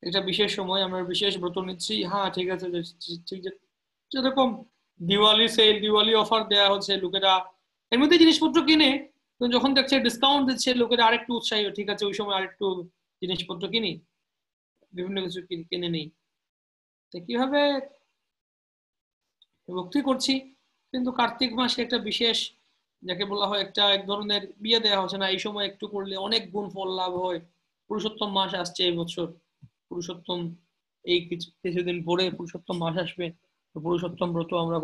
এটা বিশেষ সময় আমরা বিশেষ ব্রত নিচ্ছি, হ্যাঁ ঠিক আছে, ঠিক যেরকম দিওয়ালি সেল, দিওয়ালি অফার দেয়া হচ্ছে, লোকেরা এমনিতে জিনিসপত্র কিনে, তো যখন দেখছে ডিসকাউন্ট দিচ্ছে লোকেরা আরেকটু উৎসাহী, ঠিক আছে ওই সময় আরেকটু জিনিসপত্র কিনি, বিভিন্ন কিছু কিনে নেই। তো কিভাবে ভক্তি করছি, কিন্তু কার্তিক মাসে একটা বিশেষ, যাকে বলা হয় একটা এক ধরনের বিয়ে দেওয়া হচ্ছে না, এই সময় একটু করলে অনেক গুণ ফল লাভ হয়। পুরুষোত্তম মাস আসছে এই বছর, পুরুষোত্তম, এই কিছুদিন পরে পুরুষোত্তম মাস আসবে, তো পুরুষোত্তম ব্রত আমরা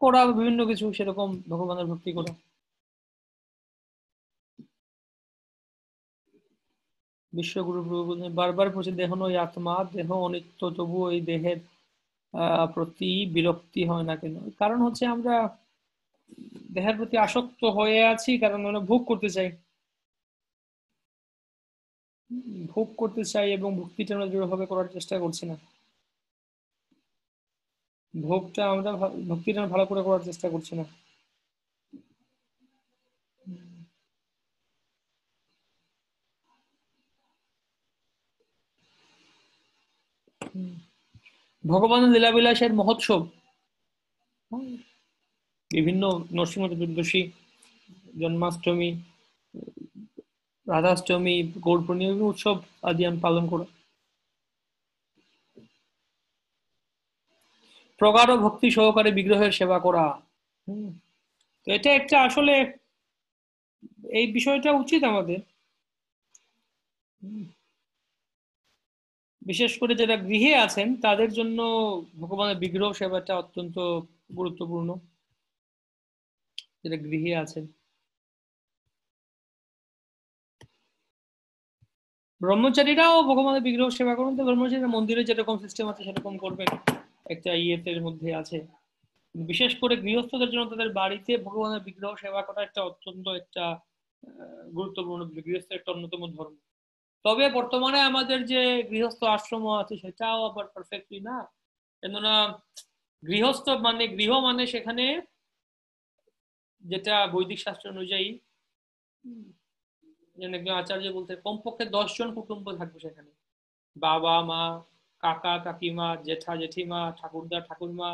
করা, বিভিন্ন কিছু সেরকম ভগবানের ভক্তি করা। বিশ্বগুরু প্রভু বলছেন, বারবার বলছে দেহ নয় আত্মা, দেহ অনিত্য, তবু এই দেহের প্রতি বিরক্তি হয় না কেন? কারণ হচ্ছে আমরা দেহের প্রতি আসক্ত হয়ে আছি, কারণ আমরা ভোগ করতে চাই, ভোগ করতে চাই, এবং ভক্তিটা আমরা দৃঢ়ভাবে করার চেষ্টা করছি না। ভোগটা আমরা ভক্তিটা ভালো করে করার চেষ্টা করছি না। ভগবানের লীলাবিলাসের মহোৎসব, বিভিন্ন নরসিংহ চতুর্দশী, জন্মাষ্টমী, রাধাষ্টমী, গৌর পূর্ণিমা উৎসব আদি আমি পালন করি। প্রগাঢ় ভক্তি সহকারে বিগ্রহের সেবা করা। তো এটা একটা আসলে এই বিষয়টা উচিত আমাদের, বিশেষ করে যারা গৃহে আছেন তাদের জন্য ভগবানের বিগ্রহ সেবাটা অত্যন্ত গুরুত্বপূর্ণ, যারা গৃহে আছেন। ব্রহ্মচারীরাও ভগবানের বিগ্রহ সেবা করুন, তো ব্রহ্মচারীরা মন্দিরে যেরকম সিস্টেম আছে সেরকম করবেন, একটা ইয়েতের মধ্যে আছে। বিশেষ করে গৃহস্থদের জন্য তাদের বাড়িতে ভগবানের বিগ্রহ সেবা করা একটা অত্যন্ত একটা গুরুত্বপূর্ণ, গৃহস্থের একটা অন্যতম ধর্ম। তবে বর্তমানে আমাদের যে গৃহস্থ আশ্রম আছে সেটাও আবার পারফেক্টলি না, কেননা গৃহস্থ মানে গৃহ মানে সেখানে যেটা বৈদিক শাস্ত্র অনুযায়ী একজন আচার্য বলতে কমপক্ষে 10 জন কুটুম্ব থাকবে সেখানে, বাবা মা, কাকা কাকিমা, জেঠা জেঠিমা, ঠাকুরদা ঠাকুরমা,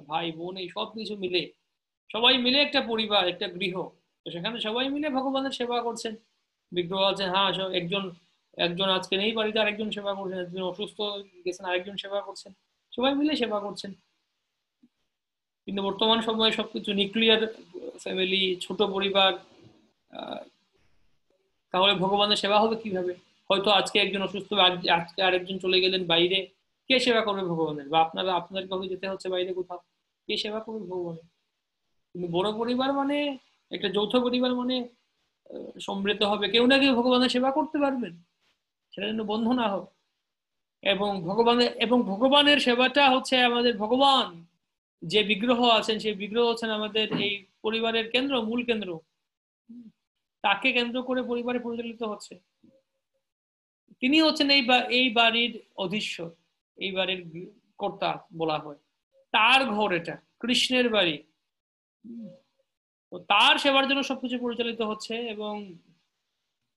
ভাই বোন, এই সব কিছু মিলে সবাই মিলে একটা পরিবার, একটা গৃহ। তো সেখানে সবাই মিলে ভগবানের সেবা করছেন। বিগ্রহ আছে, হ্যাঁ, একজন একজন আজকে নেই বাড়িতে, আরেকজন সেবা করছেন, একজন অসুস্থ গেছেন, আরেকজন সেবা করছেন, সবাই মিলে সেবা করছেন। কিন্তু বর্তমান সময়ে সবকিছু নিউক্লিয়ার ফ্যামিলি, ছোট পরিবার, তাহলে ভগবানের সেবা হবে কিভাবে? হয়তো আজকে একজন অসুস্থ, আজকে আরেকজন চলে গেলেন বাইরে, কে সেবা করবে ভগবানের? বা আপনারা আপনাদের কাউকে যেতে হচ্ছে বাইরে কোথাও, কে সেবা করবে ভগবানের? কিন্তু বড় পরিবার মানে, একটা যৌথ পরিবার মানে সমৃদ্ধ হবে, কেউ না কেউ ভগবানের সেবা করতে পারবেন, সেটা যেন বন্ধ না হোক। এবং ভগবানের সেবাটা হচ্ছে আমাদের, ভগবান যে বিগ্রহ আছেন সেই বিগ্রহ হচ্ছেন আমাদের এই পরিবারের কেন্দ্র, মূল কেন্দ্র। তাকে কেন্দ্র করে পরিবারে পরিচালিত হচ্ছে। তিনি হচ্ছেন এই বাড়ির অধীশ্বর, এই বাড়ির কর্তা বলা হয়। তার ঘর, এটা কৃষ্ণের বাড়ি। তো তার সেবার জন্য সবকিছু পরিচালিত হচ্ছে। এবং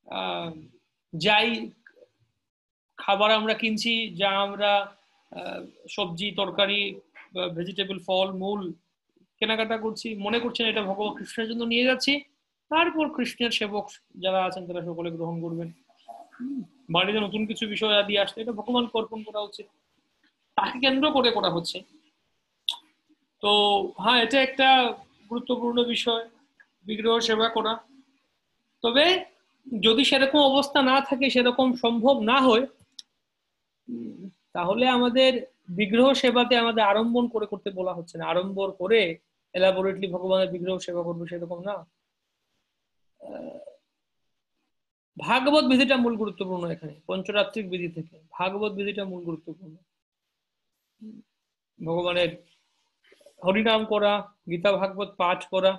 আহ যাই খাবার আমরা কিনছি, যা আমরা সবজি তরকারি, ভেজিটেবল, ফল মূল কেনাকাটা করছি, মনে করছেন এটা ভগবান কৃষ্ণের জন্য নিয়ে যাচ্ছি, তারপর কৃষ্ণের সেবক যারা আছেন তারা সকলে গ্রহণ করবেন। বাড়িতে নতুন কিছু বিষয় আদি আসলে এটা ভগবানকে অর্পণ করা উচিত, তাকে কেন্দ্র করে করা হচ্ছে। তো হ্যাঁ, এটা একটা গুরুত্বপূর্ণ বিষয়, বিগ্রহ সেবা করা। তবে যদি সেরকম অবস্থা না থাকে, সেরকম সম্ভব না হয়, তাহলে আমাদের বিগ্রহ সেবাতে আমাদের আড়ম্বর করে করতে বলা হচ্ছে না, আড়ম্বর করে এলাবোরেটলি ভগবানের বিগ্রহ সেবা করবো সেরকম না। ভাগবত বিধিটা মূল গুরুত্বপূর্ণ এখানে, পঞ্চরাত্রিক বিধি থেকে ভাগবত বিধিটা মূল গুরুত্বপূর্ণ। ভগবানের হরিনাম করা, গীতা ভাগবত পাঠ করা,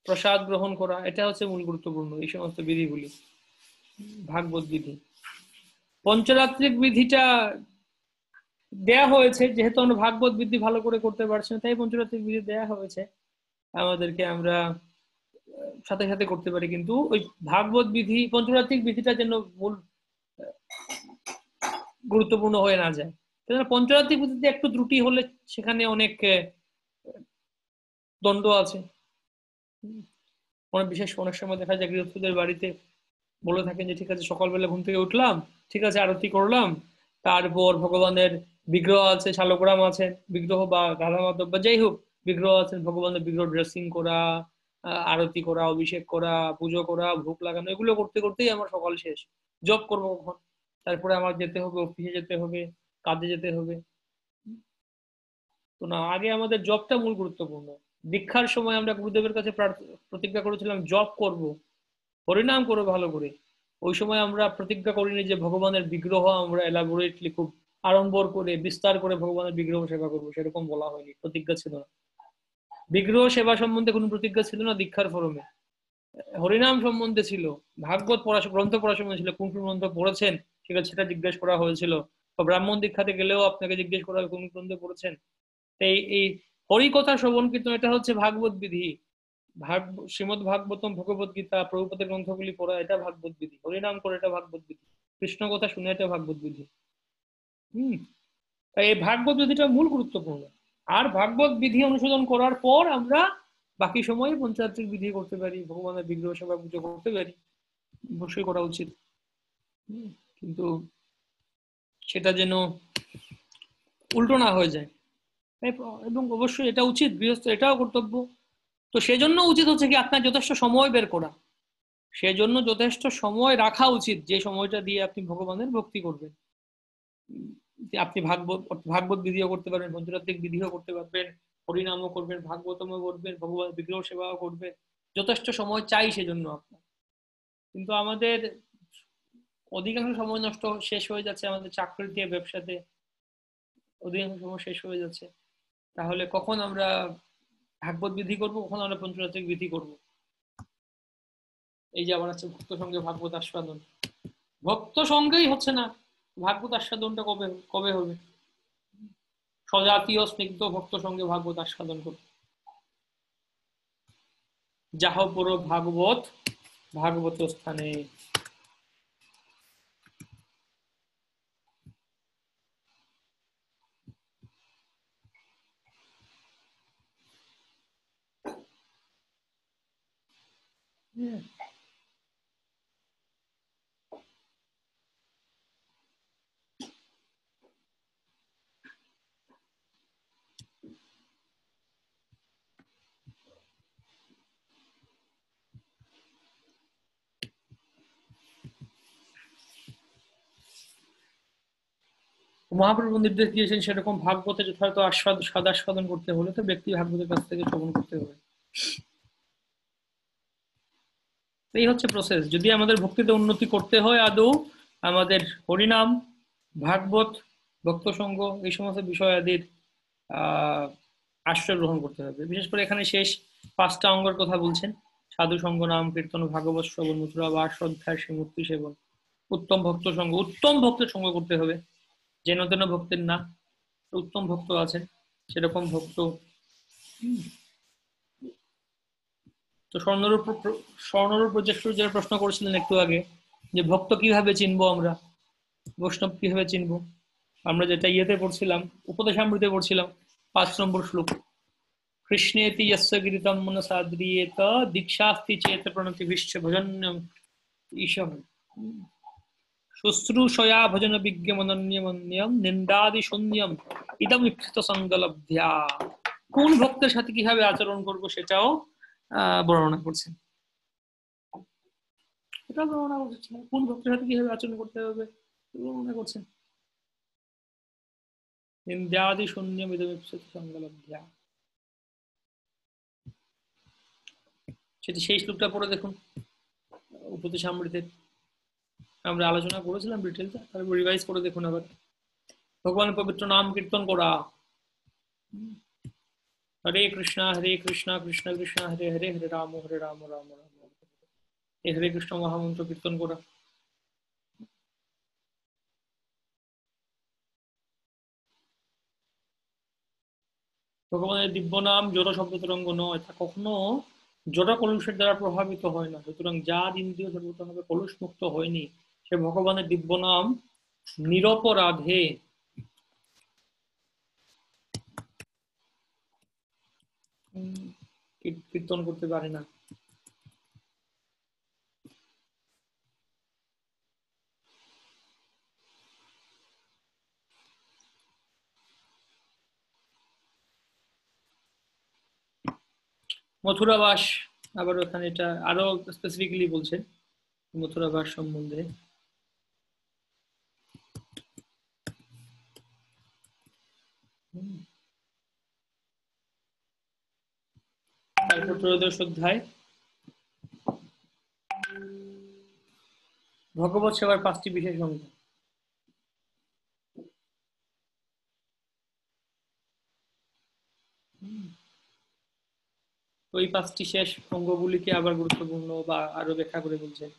প্রসাদ গ্রহণ করা, এটা হচ্ছে মূল গুরুত্বপূর্ণ এই সমস্ত বিধিগুলি, ভাগবত বিধি। পঞ্চরাত্রিক বিধিটা দেয়া হয়েছে যেহেতু আমরা ভাগবত বিধি ভালো করে করতে পারছি না, তাই পঞ্চরাত্রিক বিধি দেয়া হয়েছে আমাদেরকে, আমরা সাথে সাথে করতে পারি। কিন্তু ওই ভাগবত বিধি, পঞ্চরাত্রিক বিধিটা যেন মূল গুরুত্বপূর্ণ হয়ে না যায়। পঞ্চরাত্রিক বিধিতে একটু ত্রুটি হলে সেখানে অনেক দ্বন্দ্ব আছে। অনেক সময় দেখা যায় গৃহস্থদের বাড়িতে বলে থাকেন যে ঠিক আছে, সকালবেলা ঘুম থেকে উঠলাম, ঠিক আছে, আরতি করলাম, তারপর ভগবানের বিগ্রহ আছে, শালগ্রাম আছেন বিগ্রহ, বা রাধা মাধব বা যাই হোক বিগ্রহ আছেন, ভগবানের বিগ্রহ ড্রেসিং করা, আরতি করা, অভিষেক করা, পুজো করা, ভোগ লাগানো, এগুলো করতে করতেই আমার সকাল শেষ। জব করবো কখন? তারপরে আমার যেতে হবে, অফিসে যেতে হবে, কাজে যেতে হবে। তো না, আগে আমাদের জবটা মূল গুরুত্বপূর্ণ। দীক্ষার সময় আমরা গুরুদেবের কাছে প্রতিজ্ঞা করেছিলাম জব করব, হরিনাম করো ভালো করে। ওই সময় আমরা প্রতিজ্ঞা করিনি যে ভগবানের বিগ্রহ আমরা এলাবোরেটলি খুব আড়ম্বর করে বিস্তার করে ভগবানের বিগ্রহ সেবা করবো, সেরকম বলা হয়নি, প্রতিজ্ঞা ছিল না। বিগ্রহ সেবা সম্বন্ধে কোনো প্রতিজ্ঞা ছিল না দীক্ষার ফরমে। হরিনাম সম্বন্ধে ছিল, ভাগবত পড়া, গ্রন্থ পড়ার সময় ছিল, কোন কোন গ্রন্থ পড়েছেন সেটা জিজ্ঞেস করা হয়েছিল। বা ব্রাহ্মণ দীক্ষাতে গেলেও আপনাকে জিজ্ঞেস করা হবে কোন গ্রন্থ পড়েছেন। এই এই হরিকথা শ্রবণ কীর্তন, এটা হচ্ছে ভাগবত বিধি। শ্রীমদ ভাগবতম, ভগবত গীতা, প্রভুপাদের গ্রন্থগুলি পড়া, এটা ভাগবত বিধি। হরিনাম করে, এটা ভাগবত বিধি। কৃষ্ণ কথা শুনে, এটা ভাগবত বিধি। তাই এই ভাগবত বিধিটা মূল গুরুত্বপূর্ণ। আর ভাগবত বিধি অনুশোধন করার পর আমরা বাকি সময়ে পঞ্চাত্রিক বিধি করতে পারি, ভগবানের বিগ্রহ সেবা পুজো করতে পারি, অবশ্যই করা উচিত। কিন্তু সেটা যেন উল্টো না হয়ে যায়, এবং অবশ্যই এটা উচিত, গৃহস্থ এটাও কর্তব্য। তো সেজন্য উচিত হচ্ছে কি আপনার যথেষ্ট সময় বের করা, সেজন্য যথেষ্ট সময় রাখা উচিত, যে সময়টা দিয়ে আপনি ভগবানের ভক্তি করবেন। আপনি ভাগবত ভাগবত বিধিও করতে পারবেন, পঞ্চরাত্রিক বিধিও করতে পারবেন, হরিনামও করবেন, ভাগবতমও করবেন, ভগবান বিগ্রহ সেবাও করবেন, যথেষ্ট সময় চাই সেজন্য আপনার। কিন্তু আমাদের অধিকাংশ সময় নষ্ট শেষ হয়ে যাচ্ছে আমাদের চাকরিতে, ব্যবসাতে, অধিকাংশ সময় শেষ হয়ে যাচ্ছে। তাহলে কখন আমরা ভাগবত বিধি করব, কখন আমরা পঞ্চরাত্রিক বিধি করব? এই যে আবার আছে ভক্ত সঙ্গে ভাগবত আস্বাদন, ভক্ত সঙ্গেই হচ্ছে না, ভাগবত আস্বাদনটা কবে কবে হবে? স্বজাতীয় স্নিগ্ধ ভক্ত সঙ্গে ভাগবত আস্বাদন করব। যাহ পুরো ভাগবত ভাগবত স্থানে। মহাপ্রভু নির্দেশ দিয়েছেন সেরকম ভাগবতে যথাযথ স্বাদাস্বাদন করতে হলে তো ব্যক্তি ভাগবতের কাছ থেকে শ্রবণ করতে হবে। এই হচ্ছে প্রসেস। যদি আমাদের ভক্তিতে উন্নতি করতে হয় আদৌ, আমাদের হরিনাম, ভাগবত, ভক্ত সঙ্গ, এই সমস্ত বিষয় আদির আশ্রয় গ্রহণ করতে হবে। বিশেষ করে এখানে শেষ 5টা অঙ্গের কথা বলছেন, সাধু সঙ্গ, নাম কীর্তন, ভাগবত শ্রবণ, মথুরা বা শ্রদ্ধা, শ্রীমূর্তি সেবন, উত্তম ভক্ত সঙ্গ, উত্তম ভক্তের সঙ্গ করতে হবে, যেন তেন ভক্তের না, উত্তম ভক্ত আছেন সেরকম ভক্ত। তো স্বর্ণরূপ প্রজেক্ট যারা প্রশ্ন করেছিলেন একটু আগে, যে ভক্ত কিভাবে চিনবো আমরা, বৈষ্ণব কিভাবে চিনবো, আমরা যেটা ইয়েতে পড়ছিলাম, উপদেশামৃতে পড়ছিলাম 5 নম্বর শ্লোক, কৃষ্ণেতি যস্য গিরিতম মনসা দ্রিয়েত দীক্ষাস্তি চেত প্রণতি বিশ্ব ভজন্যম ঈশম শুশ্রূষয়া ভজন বিজ্ঞমনন্যমন্যম নিন্দাদি শূন্যম ইদম ইপ্সিত সঙ্গলব্ধ্যা। কোন ভক্তের সাথে কিভাবে আচরণ করব সেটাও বর্ণনা করছেন, এটাও বর্ণনা করছেন, কোন ভক্তের সাথে কিভাবে আচরণ করতে হবে বর্ণনা করছেন। নিন্দাদি শূন্যম ইদম ইপ্সিত সঙ্গলব্ধ্যা, সেটি সেই শ্লোকটা পড়ে দেখুন উপদেশামৃতের, আমরা আলোচনা করেছিলাম ডিটেলটা, তারপর রিভাইজ করে দেখুন আবার। ভগবানের পবিত্র নাম কীর্তন করা, হরে কৃষ্ণ কৃষ্ণ কৃষ্ণ হরে হরে, হরে রাম রাম রাম এই হরে কৃষ্ণ মহামন্ত্র কীর্তন করা। ভগবানের দিব্য নাম জড় শব্দ তরঙ্গ নয়, তা কখনো জড় কলুষের দ্বারা প্রভাবিত হয় না। সুতরাং যার ইন্দ্রিয় সর্বতভাবে কলুষ মুক্ত হয়নি, সে ভগবানের দিব্য নাম নিরপরাধে কীর্তন করতে পারে না। মথুরাবাস, আবার ওখানে এটা আরো স্পেসিফিক্যালি বলছেন মথুরাবাস সম্বন্ধে। তারপর 13শ অধ্যায় ভগবত সেবার 5টি বিশেষ অঙ্গ। ওই 5টি শেষ অঙ্গগুলিকে আবার গুরুত্বপূর্ণ বা আরো ব্যাখ্যা করে বলছেন।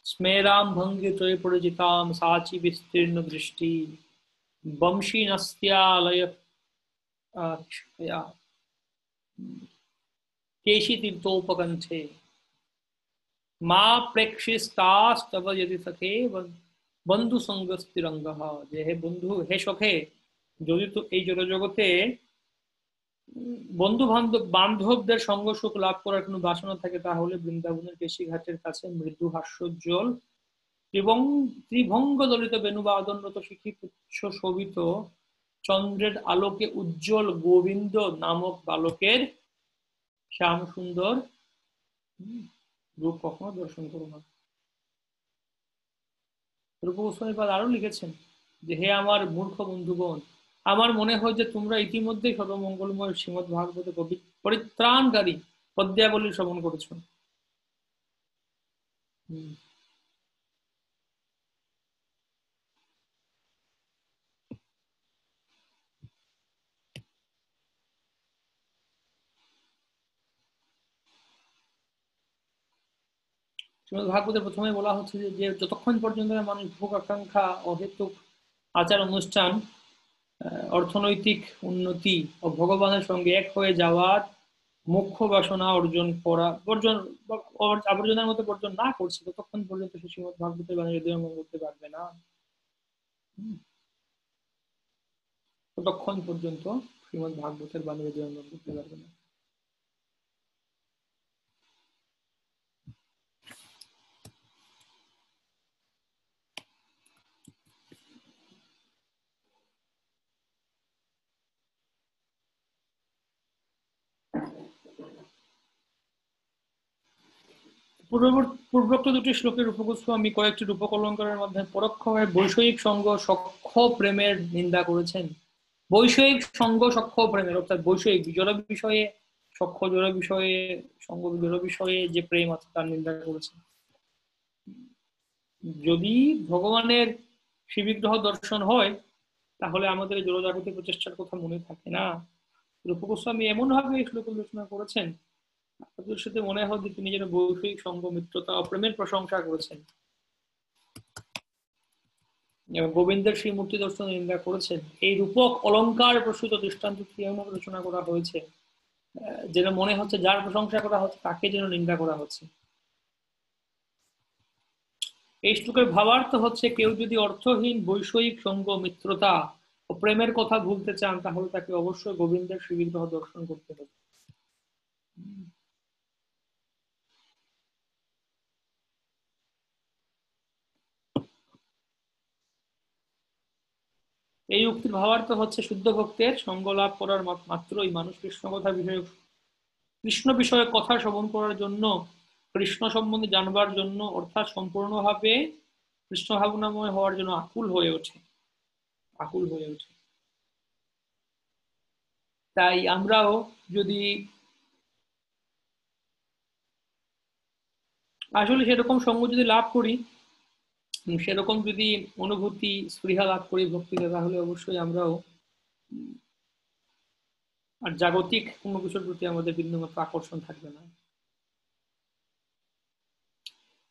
স্মেরাম ভঙ্গি ত্রয় পরিচিতাম সাচি বিস্তীর্ণ দৃষ্টি বংশী নস্ত্যালয় কেশি তীর্থোপকণ্ঠে মা প্রেক্ষিস্তাস্তব यदि सखे বন্ধু সঙ্গ স্থিরঙ্গ। যে হে বন্ধু, হে সখে, যদি তো এই জড়জগতে বন্ধু বান্ধবদের সঙ্গ সুখ লাভ করার কোনো বাসনা থাকে, তাহলে বৃন্দাবনের কেশী ঘাটের কাছে মৃদু হাস্যোজ্জ্বল এবং ত্রিভঙ্গ দলিত বেণুবাদনরত শিখি পুচ্ছ শোভিত চন্দ্রের আলোকে উজ্জ্বল গোবিন্দ নামক বালকের শ্যাম সুন্দর রূপ কখনো দর্শন করো না। রূপ গোস্বামী পাদ আরো লিখেছেন যে, হে আমার মূর্খ বন্ধুগণ, আমার মনে হয় যে তোমরা ইতিমধ্যেই সর্বমঙ্গলময় শ্রীমদ ভাগবত পরিত্রাণকারী পদ্যাবলী শ্রবণ করেছ। শ্রীমদ ভাগবতে প্রথমে বলা হচ্ছে যে যতক্ষণ পর্যন্ত মানুষ ভোগ আকাঙ্ক্ষা অহেতুক আচার অনুষ্ঠান অর্থনৈতিক উন্নতি ও ভগবানের সঙ্গে এক হয়ে যাওয়ার মুখ্য বাসনা অর্জন করা আবর্জনার মতো বর্জন না করছে, ততক্ষণ পর্যন্ত সে শ্রীমদ ভাগবতের বাণী হৃদয়ঙ্গম করতে পারবে না। ততক্ষণ পর্যন্ত শ্রীমদ ভাগবতের বাণী হৃদয়ঙ্গম করতে পারবে না। পূর্বোক্ত দুটি শ্লোকের রূপগোস্বামী কয়েকটি রূপক অলঙ্কারের মধ্যে পরোক্ষভাবে বৈষয়িক সঙ্গ সখ্য প্রেমের নিন্দা করেছেন। বৈষয়িক সঙ্গ সখ্য প্রেমের অর্থাৎ বৈষয়িক জড় বিষয়ে সখ্য, জড় বিষয়ে সঙ্গ, জড় বিষয়ে যে প্রেম আছে তার নিন্দা করেছেন। যদি ভগবানের শ্রীবিগ্রহ দর্শন হয় তাহলে আমাদের জড়জাগতিক প্রচেষ্টার কথা মনে থাকে না। রূপগোস্বামী এমন ভাবে এই শ্লোক আলোচনা করেছেন, আপনাদের সাথে মনে হয় যে তিনি যেন বৈষয়িক সঙ্গ, মিত্রতা ও প্রেমের প্রশংসা করেছেন এবং গোবিন্দের শ্রী মূর্তি দর্শন নিন্দা করেছেন। এই রূপক অলঙ্কার প্রসূত দৃষ্টান্ত এমন রচনা করা হয়েছে যেন মনে হচ্ছে যার প্রশংসা করা হচ্ছে তাকে যেন নিন্দা করা হচ্ছে। এই শ্লোকের ভাবার্থ হচ্ছে, কেউ যদি অর্থহীন বৈষয়িক সঙ্গ, মিত্রতা ও প্রেমের কথা ভুলতে চান তাহলে তাকে অবশ্যই গোবিন্দের শ্রীবিগ্রহ দর্শন করতে হবে। এই উক্তির ভাবার্থ হচ্ছে, শুদ্ধ ভক্তের সঙ্গ লাভ করার মাত্রই মানুষ কৃষ্ণ বিষয়ে কথা শ্রবণ করার জন্য, কৃষ্ণ সম্বন্ধে জানবার জন্য অর্থাৎ সম্পূর্ণভাবে কৃষ্ণ ভাবনাময় হওয়ার জন্য আকুল হয়ে ওঠে। তাই আমরাও যদি আসলে সেরকম সঙ্গ যদি লাভ করি, সেরকম যদি অনুভূতি স্পৃহা লাভ করি ভক্তিতে, তাহলে অবশ্যই আমরাও আর জাগতিক কোনো কিছুর প্রতি আমাদের বিন্দুমাত্র আকর্ষণ থাকবে না।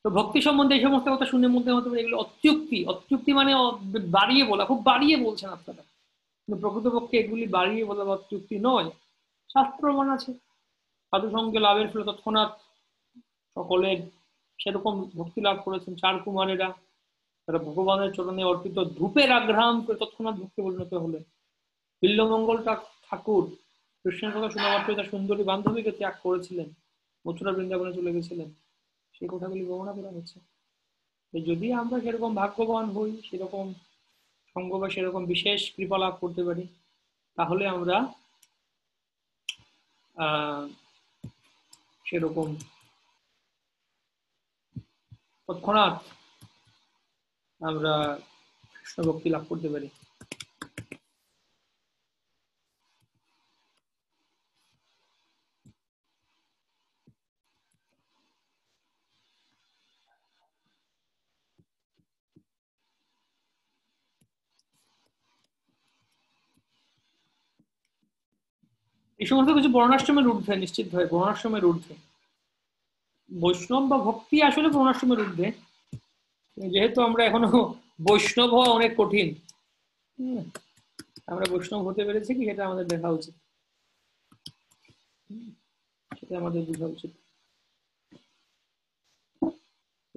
তো ভক্তি সম্বন্ধে এই সমস্ত কথা শুনে মধ্যে হতে পারে এগুলো অত্যুক্তি মানে বাড়িয়ে বলা, খুব বাড়িয়ে বলছেন আপনারা, কিন্তু প্রকৃতপক্ষে এগুলি বাড়িয়ে বলা বা অত্যুক্তি নয়। শাস্ত্র প্রমাণ আছে, সাধু সঙ্গে লাভের ফলে তৎক্ষণাৎ সকলের সেরকম ভক্তি লাভ করেছেন। চার কুমারেরা তারা ভগবানের চরণে অর্পিত ধূপের আঘ্রাণ করে তৎক্ষণাৎ ভক্তি পরিণত হলেন। বিল্লমঙ্গল ঠাকুর কৃষ্ণের কথা শোনা মাত্রই তার সুন্দরী বান্ধবীকে ত্যাগ করেছিলেন, মথুরা বৃন্দাবনে চলে গেছিলেন। সেই কথাগুলি বর্ণনা করা হচ্ছে। যদি আমরা সেরকম ভাগ্যবান হই, সেরকম সঙ্গ বা সেরকম বিশেষ কৃপা লাভ করতে পারি, তাহলে আমরা সেরকম তৎক্ষণাৎ আমরা কৃষ্ণ ভক্তি লাভ করতে পারি। এই সমস্ত কিছু বর্ণাশ্রমের ঊর্ধ্বে, নিশ্চিত হয় বর্ণাশ্রমের ঊর্ধ্বে। বৈষ্ণব বা ভক্তি আসলে বর্ণাশ্রমের ঊর্ধ্বে, যেহেতু আমরা এখনো বৈষ্ণব হওয়া অনেক কঠিন। আমরা বৈষ্ণব হতে পেরেছি কি সেটা আমাদের দেখা উচিত, সেটা আমাদের বোঝা উচিত।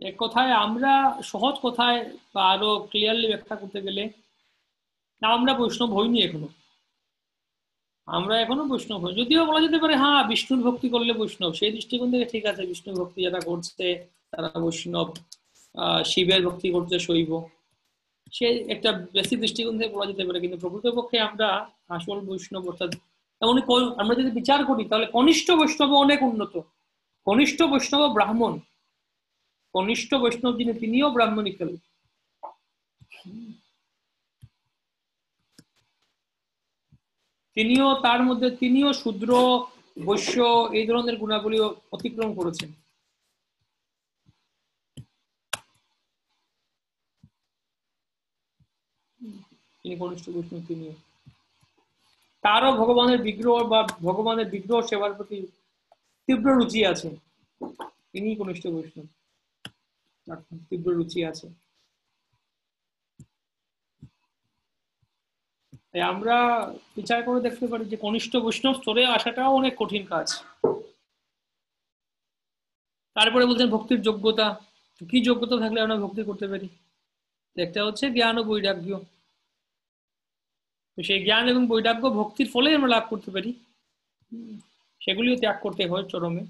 এক কথায় আমরা সহজ কথায় বা আরো ক্লিয়ারলি ব্যাখ্যা করতে গেলে না, আমরা বৈষ্ণব হইনি এখনো, আমরা এখনো বৈষ্ণব হই। যদিও বলা যেতে পারে হ্যাঁ বিষ্ণুর ভক্তি করলে বৈষ্ণব, সেই দৃষ্টিকোণ থেকে ঠিক আছে, বিষ্ণুর ভক্তি যারা করছে তারা বৈষ্ণব, শিবের ভক্তি করছে শৈব, সে একটা বেসিক দৃষ্টিকোণ থেকে বলা যেতে পারে। কিন্তু প্রকৃতপক্ষে আমরা আসল বৈষ্ণব অর্থাৎ এমন আমরা যদি বিচার করি তাহলে কনিষ্ঠ বৈষ্ণব অনেক উন্নত। কনিষ্ঠ বৈষ্ণব ব্রাহ্মণ, কনিষ্ঠ বৈষ্ণব যিনি তিনিও ব্রাহ্মণিকাল, তিনিও তার মধ্যে তিনিও শূদ্র বৈশ্য এই ধরনের গুণাবলী অতিক্রম করেছেন। তিনি কনিষ্ঠ বৈষ্ণব, তিনিও তারও ভগবানের বিগ্রহ বা ভগবানের বিগ্রহ সেবার প্রতি তীব্র রুচি আছে, তিনি কনিষ্ঠ বৈষ্ণব, তীব্র রুচি আছে। তাই আমরা বিচার করে দেখতে পারি যে কনিষ্ঠ বৈষ্ণব স্তরে আসাটাও অনেক কঠিন কাজ। তারপরে বলছেন ভক্তির যোগ্যতা, কি যোগ্যতা থাকলে আমরা ভক্তি করতে পারি? একটা হচ্ছে জ্ঞান ও বৈরাগ্য। সেই জ্ঞান এবং বৈরাগ্য ভক্তির ফলে আমরা লাভ করতে পারি, সেগুলিও ত্যাগ করতে হয় চরমে।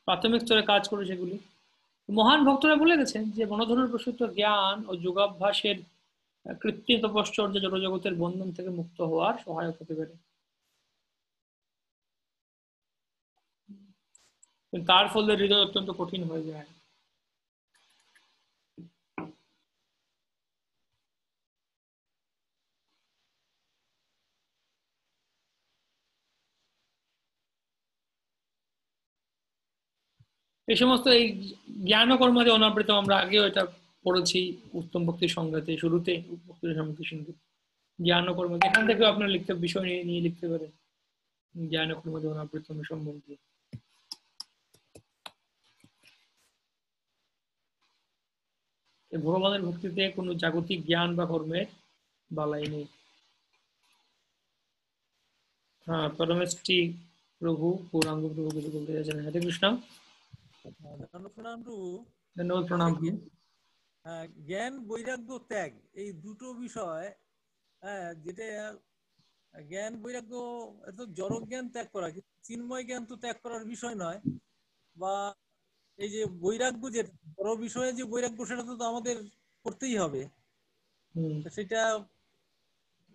প্রাথমিক স্তরে কাজ করে সেগুলি। মহান ভক্তরা বলে গেছেন যে মনোধর্মের প্রসূত জ্ঞান ও যোগাভ্যাসের কৃত্রিম তপশ্চর্য জড়জগতের বন্ধন থেকে মুক্ত হওয়ার সহায়ক হতে পারে, তার ফলে হৃদয় অত্যন্ত কঠিন হয়ে যায়। এই সমস্ত এই জ্ঞান ও কর্মাদি অনাবৃত আমরা আগেও এটা পড়েছি উত্তম ভক্তির সংজ্ঞাতে, শুরুতে ভক্তির সম্মতি সিন্ধু। জ্ঞান ও কর্ম এখান থেকে আপনার লিখতে বিষয় নিয়ে লিখতে পারেন, জ্ঞান ও কর্মাদি অনাবৃত সম্বন্ধে। ভগবানের ভক্তিতে কোনো জাগতিক জ্ঞান বা কর্মের বালাই নেই। হ্যাঁ, পরমেষ্টি প্রভু গৌরাঙ্গ প্রভু কিছু বলতে চাইছেন। হরে কৃষ্ণ। ধন্যবাদ, প্রণাম। জ্ঞান বৈরাগ্য ত্যাগ এই দুটো বিষয়, যেটা জ্ঞান বৈরাগ্য এত জড় জ্ঞান ত্যাগ করা, চিন্ময় জ্ঞান তো ত্যাগ করার বিষয় নয়। বা এই যে বৈরাগ্য, যে বড় বিষয়ে যে বৈরাগ্য, সেটা তো আমাদের করতেই হবে। সেটা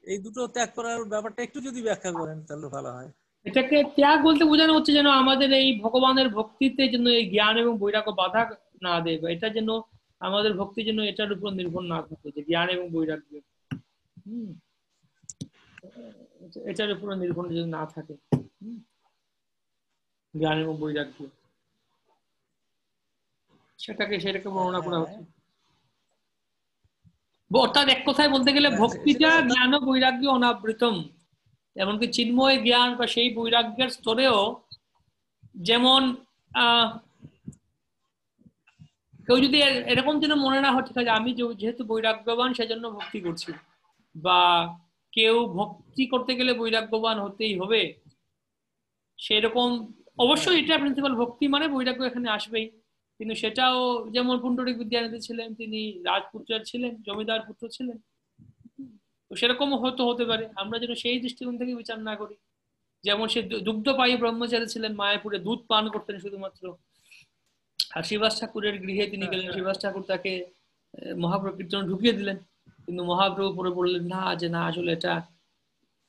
এই দুটো ত্যাগ করার ব্যাপারটা একটু যদি ব্যাখ্যা করেন তাহলে ভালো হয়। এটাকে ত্যাগ বলতে বোঝানো হচ্ছে যেন আমাদের এই ভগবানের ভক্তিতে যেন এই জ্ঞান এবং বৈরাগ্য বাধা না দেয়, এটা যেন আমাদের ভক্তি যেন এটার উপর নির্ভর না থাকে, যে জ্ঞান এবং বৈরাগ্য এটার উপর নির্ভর যদি না থাকে, জ্ঞান এবং বৈরাগ্য সেটাকে বর্ণনা করা হচ্ছে। অর্থাৎ এক কথায় বলতে গেলে ভক্তিটা জ্ঞান ও বৈরাগ্য অনাবৃতম, এমনকি চিন্ময় জ্ঞান বা সেই বৈরাগ্যের স্তরেও যেমন কেউ যদি এরকম যেন মনে না হয় ঠিক আছে আমি যেহেতু বৈরাগ্যবান সেজন্য ভক্তি করছি, বা কেউ ভক্তি করতে গেলে বৈরাগ্যবান হতেই হবে সেরকম, অবশ্যই এটা প্রিন্সিপাল ভক্তি মানে বৈরাগ্য এখানে আসবেই। কিন্তু সেটাও যেমন পুণ্ডরিক বিদ্যানিধি ছিলেন, তিনি রাজপুত্রের ছিলেন, জমিদার পুত্র ছিলেন, তো সেরকম হয়তো হতে পারে। আমরা যেন সেই দৃষ্টিকোণ থেকে বিচার না করি। যেমন সে দুগ্ধপায়ী ব্রহ্মচারী ছিলেন, মায়াপুরে দুধ পান করতেন শুধুমাত্র, আর শিবাস ঠাকুরের গৃহে তিনি গেলেন, শিবাস ঠাকুর তাকে মহাপ্রভু কীর্তন ঢুকিয়ে দিলেন, কিন্তু মহাপ্রভু পরে বললেন না, যে না আসলে এটা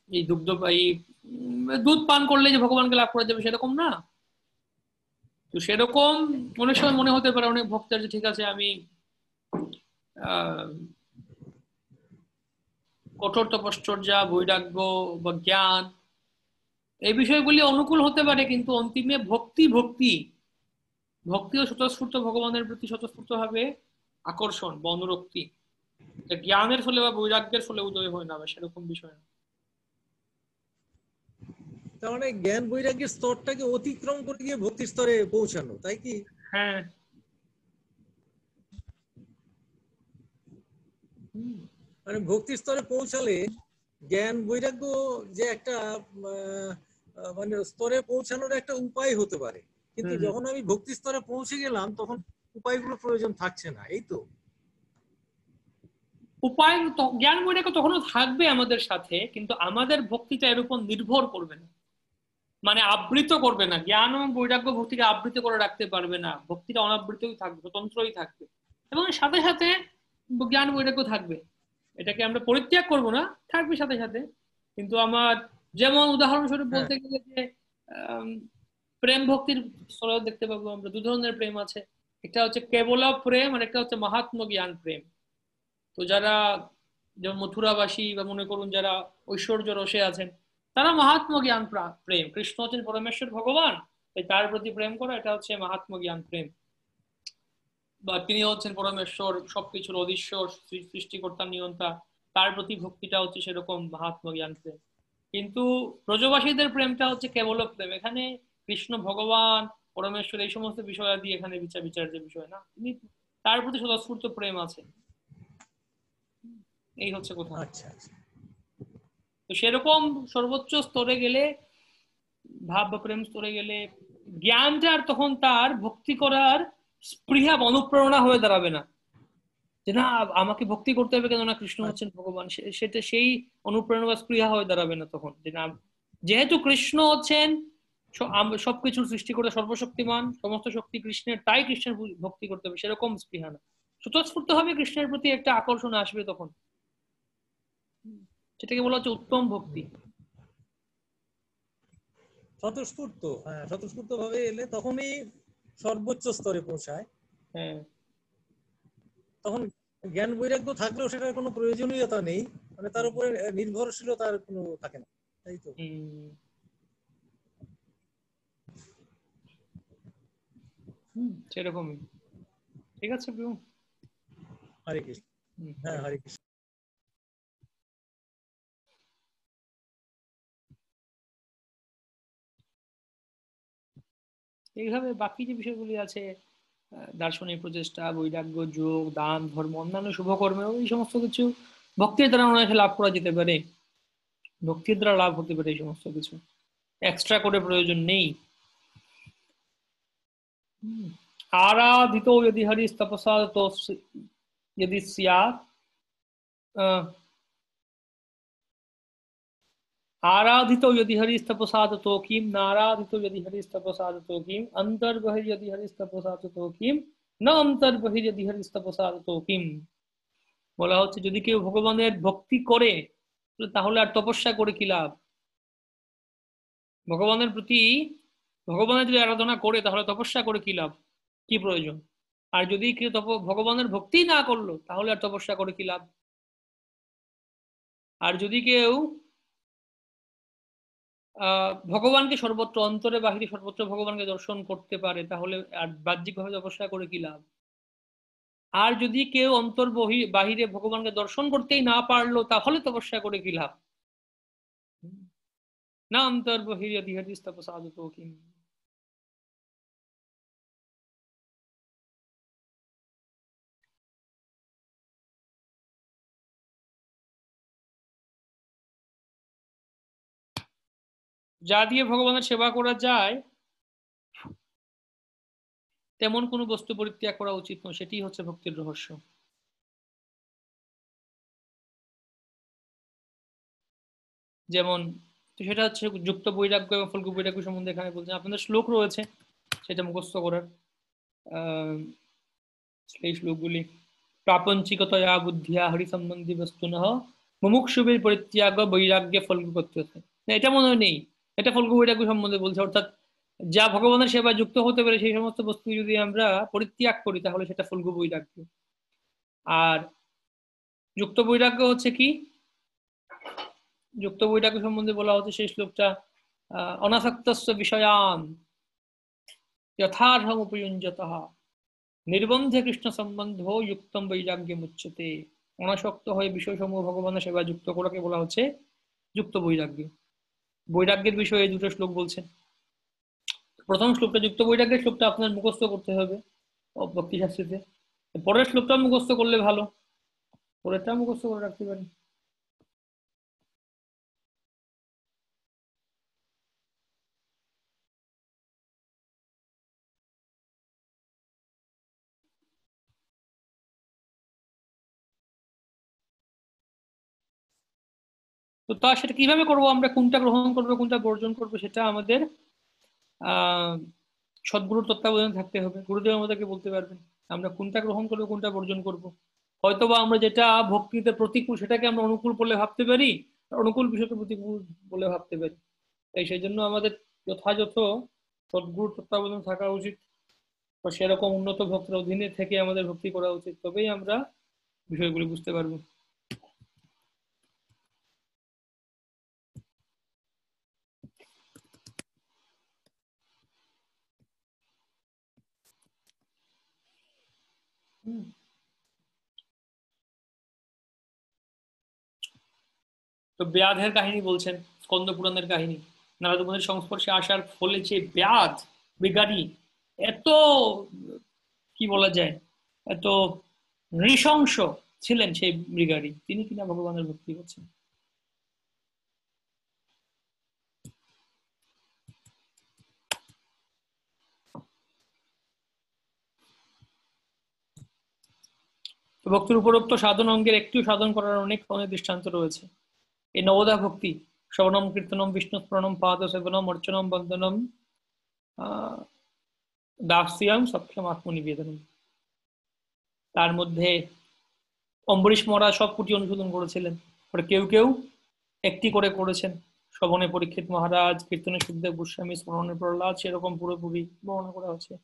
এই দুগ্ধপায়ী দুধ পান করলে যে ভগবানকে লাভ করা যাবে সেরকম না। তো সেরকম অনেক সময় মনে হতে পারে অনেক ভক্তের যে ঠিক আছে আমি কঠোর তপশ্চর্যা, বৈরাগ্য বা জ্ঞান এই বিষয়গুলি অনুকূল হতে পারে, কিন্তু অন্তিমে ভক্তিও স্বতঃস্ফূর্ত ভগবানের প্রতি স্বতঃস্ফূর্ত ভাবে আকর্ষণ বা অনুরক্তি, জ্ঞানের ফলে বা বৈরাগ্যের ফলে উদয় হয় না, সেরকম বিষয় না। তার মানে জ্ঞান বৈরাগ্যের স্তরটাকে অতিক্রম করে গিয়ে ভক্তির স্তরে পৌঁছানো, তাই কি? হ্যাঁ, মানে ভক্তির স্তরে পৌঁছালে জ্ঞান বৈরাগ্য যে একটা মানে স্তরে পৌঁছানোর একটা উপায় হতে পারে, কিন্তু যখন আমি ভক্তি স্তরে পৌঁছে গেলাম তখন উপায়গুলো প্রয়োজন থাকছে না, এই তো। উপায় জ্ঞান বৈরাগ্য তখনও থাকবে আমাদের সাথে, কিন্তু আমাদের ভক্তিটা এর উপর নির্ভর করবে না, মানে আবৃত করবে না। জ্ঞান এবং বৈরাগ্য ভক্তিকে আবৃত করে রাখতে পারবে না, ভক্তিটা অনাবৃতই থাকবে, স্বতন্ত্রই থাকবে। এবং সাথে সাথে জ্ঞান বৈরাগ্য থাকবে, এটাকে আমরা পরিত্যাগ করব না, থাকবে সাথে সাথে। কিন্তু আমার, যেমন উদাহরণস্বরূপ হ্যাঁ, বলতে গেলে যে আম, প্রেম ভক্তির স্তরে দেখতে পাবো আমরা দু ধরনের প্রেম আছে। একটা হচ্ছে কেবল প্রেম, আর একটা হচ্ছে মাহাত্ম জ্ঞান প্রেম। তো যারা যেমন মথুরাবাসী বা মনে করুন যারা ঐশ্বর্য রসে আছেন, তারা মহাত্ম জ্ঞান প্রেম, কৃষ্ণ হচ্ছেন পরমেশ্বর ভগবান, তাই তার প্রতি প্রেম করা, এটা হচ্ছে মহাত্ম জ্ঞান প্রেম। বা তিনি হচ্ছেন পরমেশ্বর, সবকিছুর অধীশ্বর, সৃষ্টিকর্তা নিয়ন্তা, তার প্রতি ভক্তিটা হচ্ছে সেরকম মহাত্ম জ্ঞান প্রেম। কিন্তু ব্রজবাসীদের প্রেমটা হচ্ছে কেবল প্রেম। এখানে কৃষ্ণ ভগবান, পরমেশ্বর এই সমস্ত বিষয়াদি এখানে বিচার্যের বিষয় না, তিনি তার প্রতি স্বতঃস্ফূর্ত প্রেম আছে, এই হচ্ছে কথা। আচ্ছা আচ্ছা। তো সেরকম সর্বোচ্চ স্তরে গেলে, ভাব বা প্রেম স্তরে গেলে, জ্ঞানটা আর তখন তার ভক্তি করার স্পৃহা বা অনুপ্রেরণা হয়ে দাঁড়াবে না, যে না আমাকে ভক্তি করতে হবে, কেননা কৃষ্ণ আচ্ছা, হচ্ছেন ভগবান। সেটা সেই অনুপ্রেরণা বা স্পৃহা হয়ে দাঁড়াবে না তখন, যে না যেহেতু কৃষ্ণ হচ্ছেন সবকিছুর সৃষ্টি করে সর্বশক্তিমান, সমস্ত শক্তি কৃষ্ণের, তাই কৃষ্ণের ভক্তি করতে হবে, সেরকম স্পৃহা না। স্বতঃস্ফূর্ত হবে কৃষ্ণের প্রতি একটা আকর্ষণ আসবে তখন, সেটাকে বলা হচ্ছে উত্তম ভক্তি। স্বতঃস্ফূর্ত, হ্যাঁ, স্বতঃস্ফূর্ত ভাবে এলে তখনই সর্বোচ্চ স্তরে পৌঁছায়। হ্যাঁ। তখন জ্ঞান বৈরাগ্য থাকলেও সেটার কোনো প্রয়োজনীয়তা নেই, মানে তার হুম। উপরে নির্ভরশীলতার কোনো থাকে না, তাই তো। সেরকমই। ঠিক আছে প্রিয়। হরে কৃষ্ণ। হ্যাঁ, হরে কৃষ্ণ। এইভাবে বাকি যে বিষয়গুলি আছে, দার্শনিক প্রচেষ্টা, বৈরাগ্য, যোগ, দান, ধর্ম, অন্যান্য শুভকর্মেও এই সমস্ত কিছু ভক্তির দ্বারা অনেকে লাভ করা যেতে পারে, ভক্তির দ্বারা লাভ হতে পারে, এই সমস্ত কিছু এক্সট্রা করে প্রয়োজন নেই। आराधितो यदि हरिस्तपसा तो यदि स्यात् आराधितो यदि हरिस्तपसा तो किम, नाराधितो यदि हरिस्तपसा तो किम, अंतर्बहिर् यदि हरिस्तपसा तो किम, न अंतर्बहिर् यदि हरिस्तपसा तो किम। বলা হচ্ছে যদি কেউ ভগবানের ভক্তি করে তাহলে আর তপস্যা করে কি লাভ। ভগবানের প্রতি, ভগবানের যদি আরাধনা করে তাহলে তপস্যা করে কি লাভ, কি প্রয়োজন। আর যদি কেউ ভগবানের ভক্তি না করলো তাহলে আর তপস্যা করে কি লাভ। আর যদি কেউ ভগবানকে সর্বত্র, অন্তরে বাহিরে সর্বত্র ভগবানকে দর্শন করতে পারে তাহলে আর বাহ্যিকভাবে তপস্যা করে কি লাভ। আর যদি কেউ অন্তর বাহিরে ভগবানকে দর্শন করতেই না পারলো তাহলে তপস্যা করে কি লাভ। না অন্তর বহির্যদিহরিস তপসাদতো কিম। যা দিয়ে ভগবানের সেবা করা যায় তেমন কোনো বস্তু পরিত্যাগ করা উচিত নয়, সেটি হচ্ছে ভক্তির রহস্য। যেমন, তো সেটা হচ্ছে যুক্ত বৈরাগ্য এবং ফল্গু বৈরাগ্য সম্বন্ধে এখানে বলছেন, আপনাদের শ্লোক রয়েছে সেটা মুখস্থ করার। আহ সেই শ্লোকগুলি, প্রাপঞ্চিকতয়া বুদ্ধিয়া হরি সম্বন্ধী বস্তুনঃ মুমুক্ষুবের পরিত্যাগ বৈরাগ্যে ফল্গু করতে। এটা মনে হয় নেই, এটা ফল্গু বৈরাগ্য সম্বন্ধে বলছে, অর্থাৎ যা ভগবানের সেবায় যুক্ত হতে পারে সেই সমস্ত বস্তু যদি আমরা পরিত্যাগ করি তাহলে সেটা ফল্গু বৈরাগ্য। আর যুক্ত বৈরাগ্য হচ্ছে কি, যুক্ত বৈরাগ্য সম্বন্ধে বলা হচ্ছে সেই শ্লোকটা, অনাসক্তস্য বিষয়ান যথার্হম উপযুঞ্জতঃ নির্বন্ধে কৃষ্ণ সম্বন্ধ যুক্তম বৈরাগ্যম উচ্যতে। অনাসক্ত হয়ে বিষয়সমূহ ভগবানের সেবায় যুক্ত করাকে বলা হচ্ছে যুক্ত বৈরাগ্য। বৈরাগ্যের বিষয়ে এই দুটো শ্লোক বলছেন। প্রথম শ্লোকটা যুক্ত বৈরাগ্যের শ্লোকটা আপনার মুখস্থ করতে হবে ভক্তি শাস্ত্রীতে, পরের শ্লোকটা মুখস্থ করলে ভালো, পরেরটা মুখস্থ করে রাখতে পারেন। তো তা সেটা কিভাবে করবো, আমরা কোনটা গ্রহণ করবো কোনটা বর্জন করবো, সেটা আমাদের আহ সদ্গুরুর তত্ত্বাবধানে থাকতে হবে। গুরুদেব আমাদেরকে বলতে পারবেন আমরা কোনটা গ্রহণ করবো কোনটা বর্জন করব। হয়তোবা আমরা যেটা ভক্তিতে প্রতিকূল সেটাকে আমরা অনুকূল বলে ভাবতে পারি, আর অনুকূল বিষয়কে প্রতিকূল বলে ভাবতে পারি। তাই সেই জন্য আমাদের যথাযথ সদ্গুরুর তত্ত্বাবধানে থাকা উচিত, বা সেরকম উন্নত ভক্তের অধীনে থেকে আমাদের ভক্তি করা উচিত, তবেই আমরা বিষয়গুলি বুঝতে পারবো। তো ব্যাধের কাহিনী বলছেন, স্কন্দ পুরাণের কাহিনী, নারদ মুনির সংস্পর্শে আসার ফলে যে ব্যাধ বিগাড়ি এত, কি বলা যায়, এত নৃশংস ছিলেন সেই মৃগারী, তিনি কিনা ভগবানের ভক্তি করছেন। তো ভক্তির উপরোক্ত সাধন অঙ্গের একটিও সাধন করার অনেক অনেক দৃষ্টান্ত রয়েছে। এই নবদা ভক্তি, শ্রবণম কীর্তনম বিষ্ণু স্মরণম পাদ সেবনম অর্চনম বন্দনম দাস্যাম সক্ষম আত্মনিবেদনম, তার মধ্যে অম্বরীশ মহারাজ সব কুটি অনুশোধন করেছিলেন, কেউ কেউ একটি করে করেছেন। শ্রবণে পরীক্ষিত মহারাজ, কীর্তনে সুখদেব গোস্বামী, স্মরণে প্রহ্লাদ, সেরকম পুরোপুরি বর্ণনা করা হচ্ছে।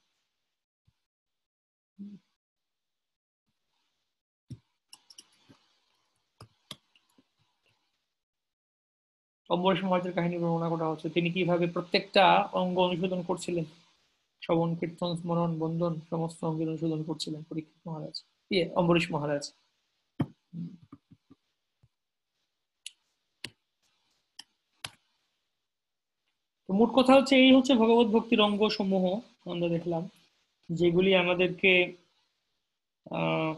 অম্বরীশ মহারাজের কাহিনী বর্ণনা করা হচ্ছে, তিনি কিভাবে প্রত্যেকটা অঙ্গ অনুশোধন করছিলেন, শ্রবণ কীর্তন স্মরণ বন্ধন সমস্ত অঙ্গের অনুশোধন করছিলেন পরীক্ষিত মহারাজ, অম্বরীশ মহারাজ। তো মোট কথা হচ্ছে এই হচ্ছে ভগবত ভক্তির অঙ্গ সমূহ আমরা দেখলাম, যেগুলি আমাদেরকে আহ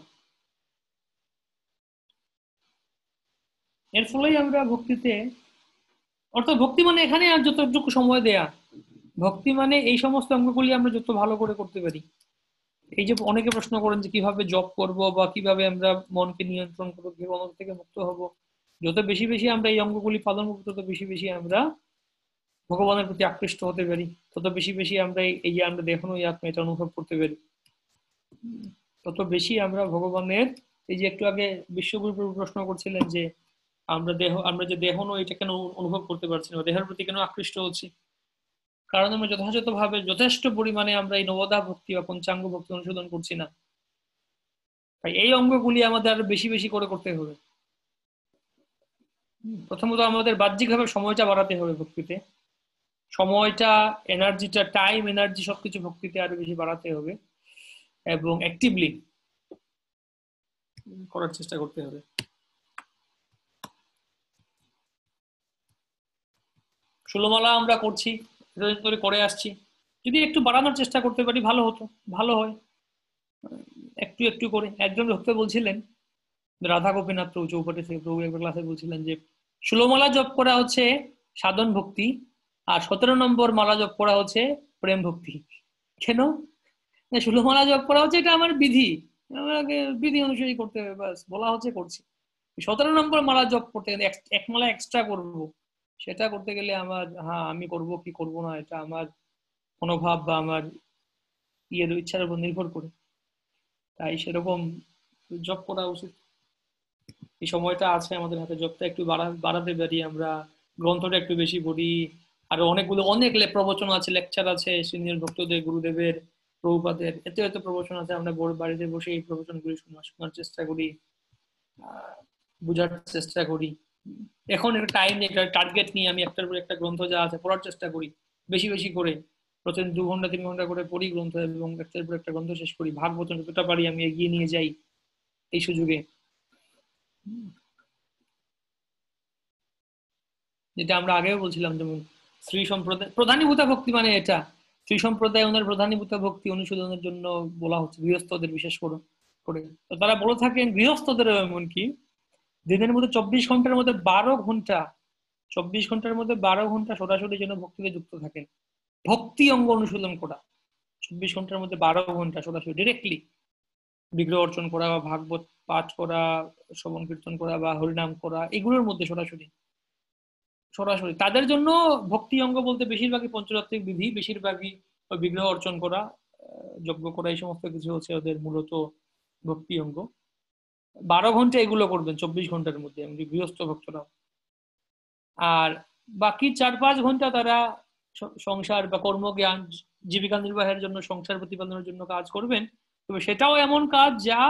এর ফলেই আমরা ভক্তিতে, অর্থাৎ ভক্তি মানে এখানে আর যতটুকু সময় দেয়া, ভক্তি মানে এই সমস্ত অঙ্গগুলি আমরা যত ভালো করে করতে পারি। এই যে অনেকে প্রশ্ন করেন যে কিভাবে জব করব বা কিভাবে আমরা মনকে নিয়ন্ত্রণ করবো, কিভাবে অঙ্গ থেকে মুক্ত হব, যত বেশি বেশি আমরা এই অঙ্গগুলি পালন করবো তত বেশি বেশি আমরা ভগবানের প্রতি আকৃষ্ট হতে পারি, তত বেশি বেশি আমরা এই যে আমরা দেখানো এই আত্মা এটা অনুভব করতে পারি, তত বেশি আমরা ভগবানের, এই যে একটু আগে বিশ্বগুরু প্রশ্ন করছিলেন যে আমরা যে দেহ নয় এটা কেন অনুভব করতে পারছি না, দেহের প্রতি কেন আকৃষ্ট হচ্ছি, কারণ আমরা যথাযথভাবে যথেষ্ট পরিমাণে আমরা এই নবদা ভক্তি বা পঞ্চাঙ্গ ভক্তি অনুশোধন করছি না। তাই এই অঙ্গগুলি আমাদের আরো বেশি বেশি করে করতে হবে। প্রথমত আমাদের বাহ্যিকভাবে সময়টা বাড়াতে হবে ভক্তিতে, সময়টা, এনার্জিটা, টাইম এনার্জি সবকিছু ভক্তিতে আরো বেশি বাড়াতে হবে, এবং অ্যাক্টিভলি করার চেষ্টা করতে হবে। ষোলমালা আমরা করছি, এতদিন ধরে করে আসছি, যদি একটু বাড়ানোর চেষ্টা করতে পারি ভালো হতো, ভালো হয়। একটু একটু করে একজন ভক্ত বলছিলেন, রাধা গোপীনাথ প্রভু চৌপাটি থেকে প্রভু একবার ক্লাসে বলছিলেন যে 16 মালা জপ করা হচ্ছে সাধন ভক্তি, আর 17 নম্বর মালা জপ করা হচ্ছে প্রেম ভক্তি। কেন? 16 মালা জপ করা হচ্ছে এটা আমার বিধি, আমাকে বিধি অনুযায়ী করতে হবে, বাস বলা হচ্ছে করছি। 17 নম্বর মালা জপ করতে গেলে এক মালা এক্সট্রা করবো, সেটা করতে গেলে আমার, হ্যাঁ আমি করব কি করব না এটা আমার মনোভাব বা আমার ইচ্ছার উপর নির্ভর করে। তাই সেরকম জব করা উচিত। এই সময়টা আছে আমাদের হাতে, জবটা একটু বাড়াতে পারি আমরা, গ্রন্থটা একটু বেশি পড়ি, আরো অনেকগুলো অনেক প্রবচন আছে, লেকচার আছে সিনিয়র ভক্তদের, গুরুদেবের, প্রভুপাদের, এত এত প্রবচন আছে, আমরা বাড়িতে বসে এই প্রবচনগুলি শোনার চেষ্টা করি, বোঝার চেষ্টা করি। এখন একটা টাইম, একটা টার্গেট নিয়ে আমি একটার পর একটা গ্রন্থ যা আছে পড়ার চেষ্টা করি, বেশি বেশি করে প্রতিদিন 2 ঘন্টা 3 ঘন্টা করে পড়ি গ্রন্থ, এবং একটার পর একটা গ্রন্থ শেষ করি, ভাগবত যতটা পারি আমি এগিয়ে নিয়ে যাই এই সুযোগে। যেটা আমরা আগেও বলছিলাম, যেমন শ্রী সম্প্রদায় প্রধানীভূত ভক্তি মানে এটা, শ্রী সম্প্রদায় ওনার প্রধানীভূত ভক্তি অনুশীলনের জন্য বলা হচ্ছে, গৃহস্থদের বিশেষ করে করে তো তারা বলে থাকেন, গৃহস্থদের এমনকি দিনের মধ্যে 24 ঘন্টার মধ্যে 12 ঘন্টা, 24 ঘন্টার মধ্যে 12 ঘন্টা সরাসরি যেন ভক্তিতে যুক্ত থাকেন, ভক্তি অঙ্গ অনুশীলন করা, 24 ঘন্টার মধ্যে 12 ঘন্টা সরাসরি ডিরেক্টলি বিগ্রহ অর্চন করা বা ভাগবত পাঠ করা, শ্রবণ কীর্তন করা বা হরিনাম করা, এগুলোর মধ্যে সরাসরি সরাসরি তাদের জন্য ভক্তি অঙ্গ বলতে বেশিরভাগই পঞ্চরাত্রিক বিধি, বেশিরভাগই ওই বিগ্রহ অর্চন করা, যজ্ঞ করা, এই সমস্ত কিছু হচ্ছে ওদের মূলত ভক্তি অঙ্গ। 12 ঘন্টা এগুলো করবেন 24 ঘন্টার মধ্যে, এমনি গৃহস্থ ভক্তরা। আর বাকি 4-5 ঘন্টা তারা সংসার বা কর্মজ্ঞান, জীবিকা নির্বাহের জন্য, সংসার প্রতিপাদনের জন্য কাজ করবেন। তবে সেটাও এমন কাজ যা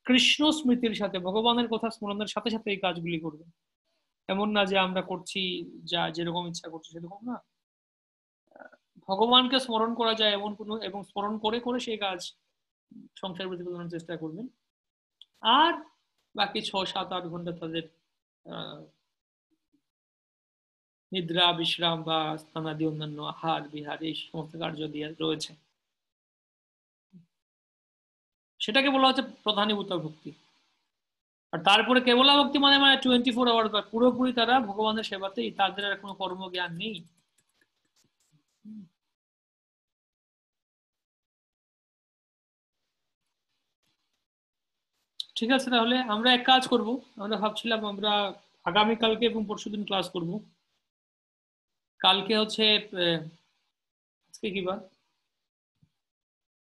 কৃষ্ণ স্মৃতির সাথে, ভগবানের কথা স্মরণের সাথে সাথে এই কাজগুলি করবেন। এমন না যে আমরা করছি যা যেরকম ইচ্ছা করছি, সেরকম না। ভগবানকে স্মরণ করা যায় এমন কোনো, এবং স্মরণ করে করে সেই কাজ সংসার প্রতিপাদনের চেষ্টা করবেন। আর বাকি 6-7-8 ঘন্টা তাদের নিদ্রা, বিশ্রাম বা স্নানাদি, অন্যান্য আহার বিহার, এই সমস্ত কার্য দিয়ে রয়েছে। সেটাকে বলা হচ্ছে প্রধানীভূত ভক্তি। আর তারপরে কেবলা ভক্তি মানে 24 আওয়ার, বা পুরোপুরি তারা ভগবানের সেবাতেই, তাদের আর কোনো কর্মজ্ঞান নেই। ঠিক আছে, তাহলে আমরা এক কাজ করব। আমরা ভাবছিলাম আমরা আগামীকালকে এবং পরশুদিন ক্লাস করব। কালকে হচ্ছে আজকে কি বার?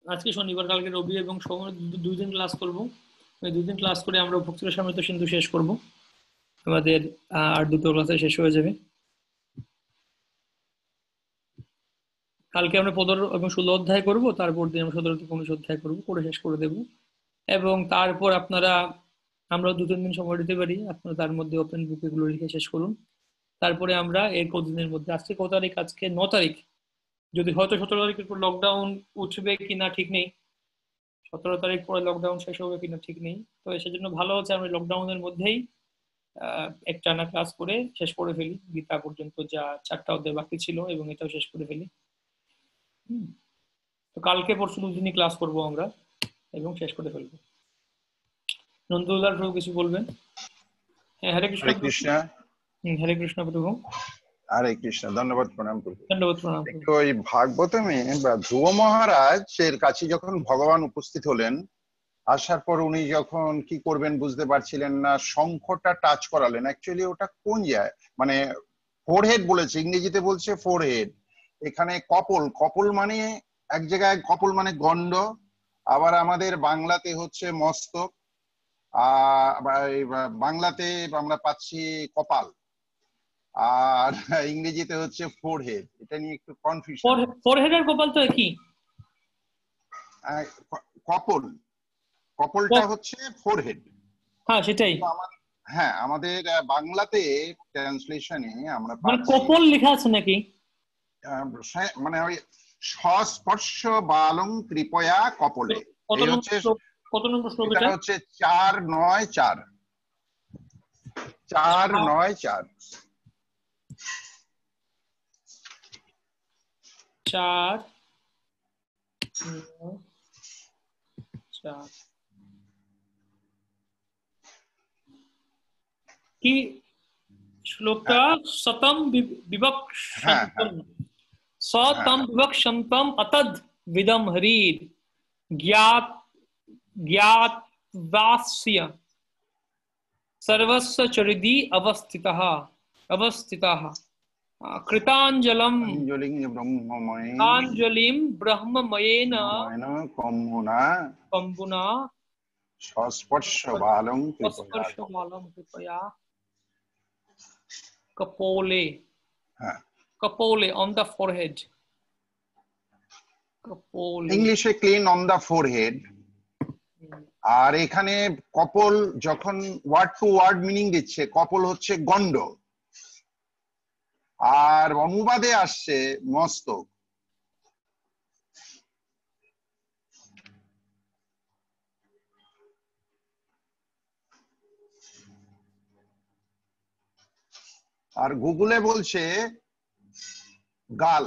আজকে শনিবার, কালকে রবি এবং সোম, 2 দিন ক্লাস করব। ওই 2 দিন ক্লাস করে আমরা ভক্তির সমৃত সিন্ধু শেষ করব। আমাদের আর 2টো ক্লাসে শেষ হয়ে যাবে। কালকে আমরা 15 এবং 16 অধ্যায় করব, তারপর দিন আমরা 17 থেকে 19 অধ্যায় করব, করে শেষ করে দেব। এবং তারপর আপনারা, আমরা 2-3 দিন সময় দিতে পারি, আপনারা তার মধ্যে ওপেন বুক এগুলো লিখে শেষ করুন। তারপরে আমরা এই কদিনের মধ্যে, আজকে কত তারিখ? আজকে 9 তারিখ। যদি হয়তো 17 তারিখের পর লকডাউন উঠবে কিনা ঠিক নেই, 17 তারিখ পরে লকডাউন শেষ হবে কিনা ঠিক নেই। তো সেজন্য ভালো হচ্ছে আমরা লকডাউনের মধ্যেই একটানা ক্লাস করে শেষ করে ফেলি, গীতা পর্যন্ত যা 4টা অধ্যায় বাকি ছিল, এবং এটাও শেষ করে ফেলি। তো কালকে পরশু 2 দিনই ক্লাস করব আমরা, এবং শেষ করে ফেলবো। নন্দুলাল প্রভু কিছু বলবেন? হ্যাঁ, হরে কৃষ্ণ। হরে কৃষ্ণ। হরে কৃষ্ণ প্রভু। হরে কৃষ্ণ, ধন্যবাদ, প্রণাম প্রভু। ধন্যবাদ, প্রণাম। একটু ওই ভাগবতমে বা ধ্রুব মহারাজ এর কাছে যখন ভগবান উপস্থিত হলেন, আসার পর উনি যখন কি করবেন বুঝতে পারছিলেন না, শঙ্খটা টাচ করালেন। অ্যাকচুয়ালি ওটা কোন যায়, মানে ফোরহেড বলেছে, ইংরেজিতে বলছে ফোরহেড, এখানে কপল। কপল মানে এক জায়গায় কপল মানে গন্ড, আবার আমাদের বাংলাতে হচ্ছে মস্তক, বাংলাতে আমরা পাচ্ছি কপাল, আর ইংরেজিতে হচ্ছে ফোরহেড। এটা নিয়ে একটু কনফিউশন। ফোরহেড আর কপাল তো একই। কপল, কপলটা হচ্ছে ফোরহেড। হ্যাঁ, সেটাই। হ্যাঁ, আমাদের বাংলাতে ট্রান্সলেশনে আমরা মানে পাচ্ছি কপল লেখা আছে নাকি? মানে ওই স্পর্শ বালং কৃপয়া কপলে। এই হচ্ছে, কত নম্বর শ্লোক এটা এটা? হচ্ছে 4-9-4, 4-9-4। 4-9-4 কি শ্লোকটা? সতম বিবক্ষন্তম, সতম বিবক্ষন্তম অতদ বিদম হরির জ্ঞাত জ্ঞাতবাস্য সর্বস্ব চরিদি অবস্থিতः কৃতাঞ্জলিম ব্রহ্মময়েন কম্বুনা স্পর্শ বালং কৃপয়া কপোলে, কপোলে অন দ্য ফোরহেড। ইংলিশে ক্লিন অন দ্য ফোরহেড। আর এখানে কপল যখন ওয়ার্ড টু ওয়ার্ড মিনিং দিচ্ছে, কপল হচ্ছে গন্ড, আর অনুবাদে আসছে মস্তক। আর গুগলে বলছে গাল,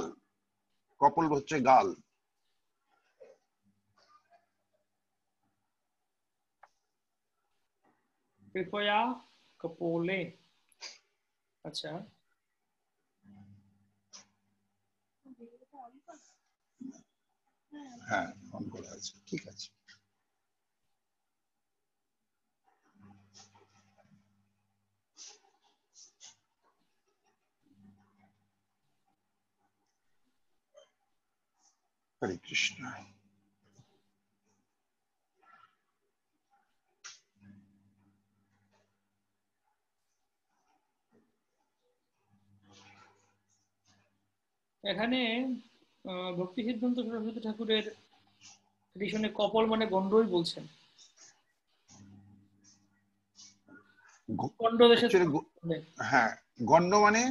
কপল হচ্ছে গাল। কৃপয়া কপোলে। আচ্ছা, হ্যাঁ, অন করা আছে, ঠিক আছে। হরে কৃষ্ণ। এখানে ভক্তি সিদ্ধান্ত সরস্বতী ঠাকুরের এডিশনে কপল মানে গন্ডই বলছেন। গন্ড দেশে, হ্যাঁ, গন্ড মানে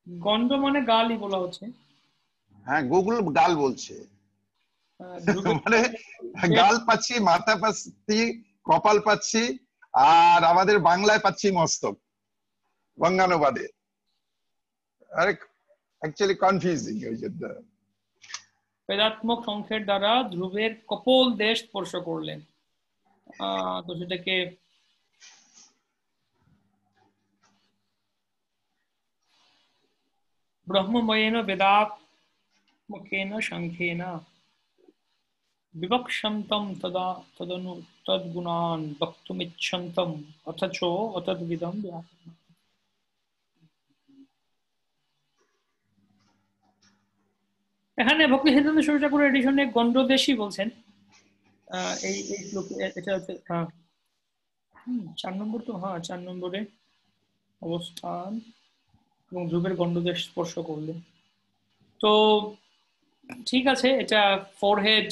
গন্ড মানে গালই বলা হচ্ছে। হ্যাঁ, গুগল গাল বলছে, মানে গাল পাচ্ছি, মাথা পাচ্ছি, কপাল পাচ্ছি, আর আমাদের বাংলায় পাচ্ছি মস্তক বঙ্গানুবাদে। আরে অ্যাকচুয়ালি কনফিউজিং ওই জন্য। বেদাত্মক সংখ্যের দ্বারা ধ্রুবের কপোল দেশ স্পর্শ করলেন, তো সেটাকে ব্রহ্মময়েন বেদাত্মকেন সংখ্যেন বিবক্ষন্তম তদা তদনু তদ্গুণান বক্তুমিচ্ছন্তম অথচ অতদ্বিদম ব্যাকরণম। এখানে ভক্তি সিদ্ধান্ত সরস্বতী ঠাকুরের এডিশনে গন্ডদেশী বলছেন। এই শ্লোকে এটা হচ্ছে 4 নম্বর, তো হ্যাঁ 4 নম্বরে অবস্থান এবং ধ্রুবের গন্ডদেশ স্পর্শ করলে। তো ঠিক আছে, এটা ফোরহেড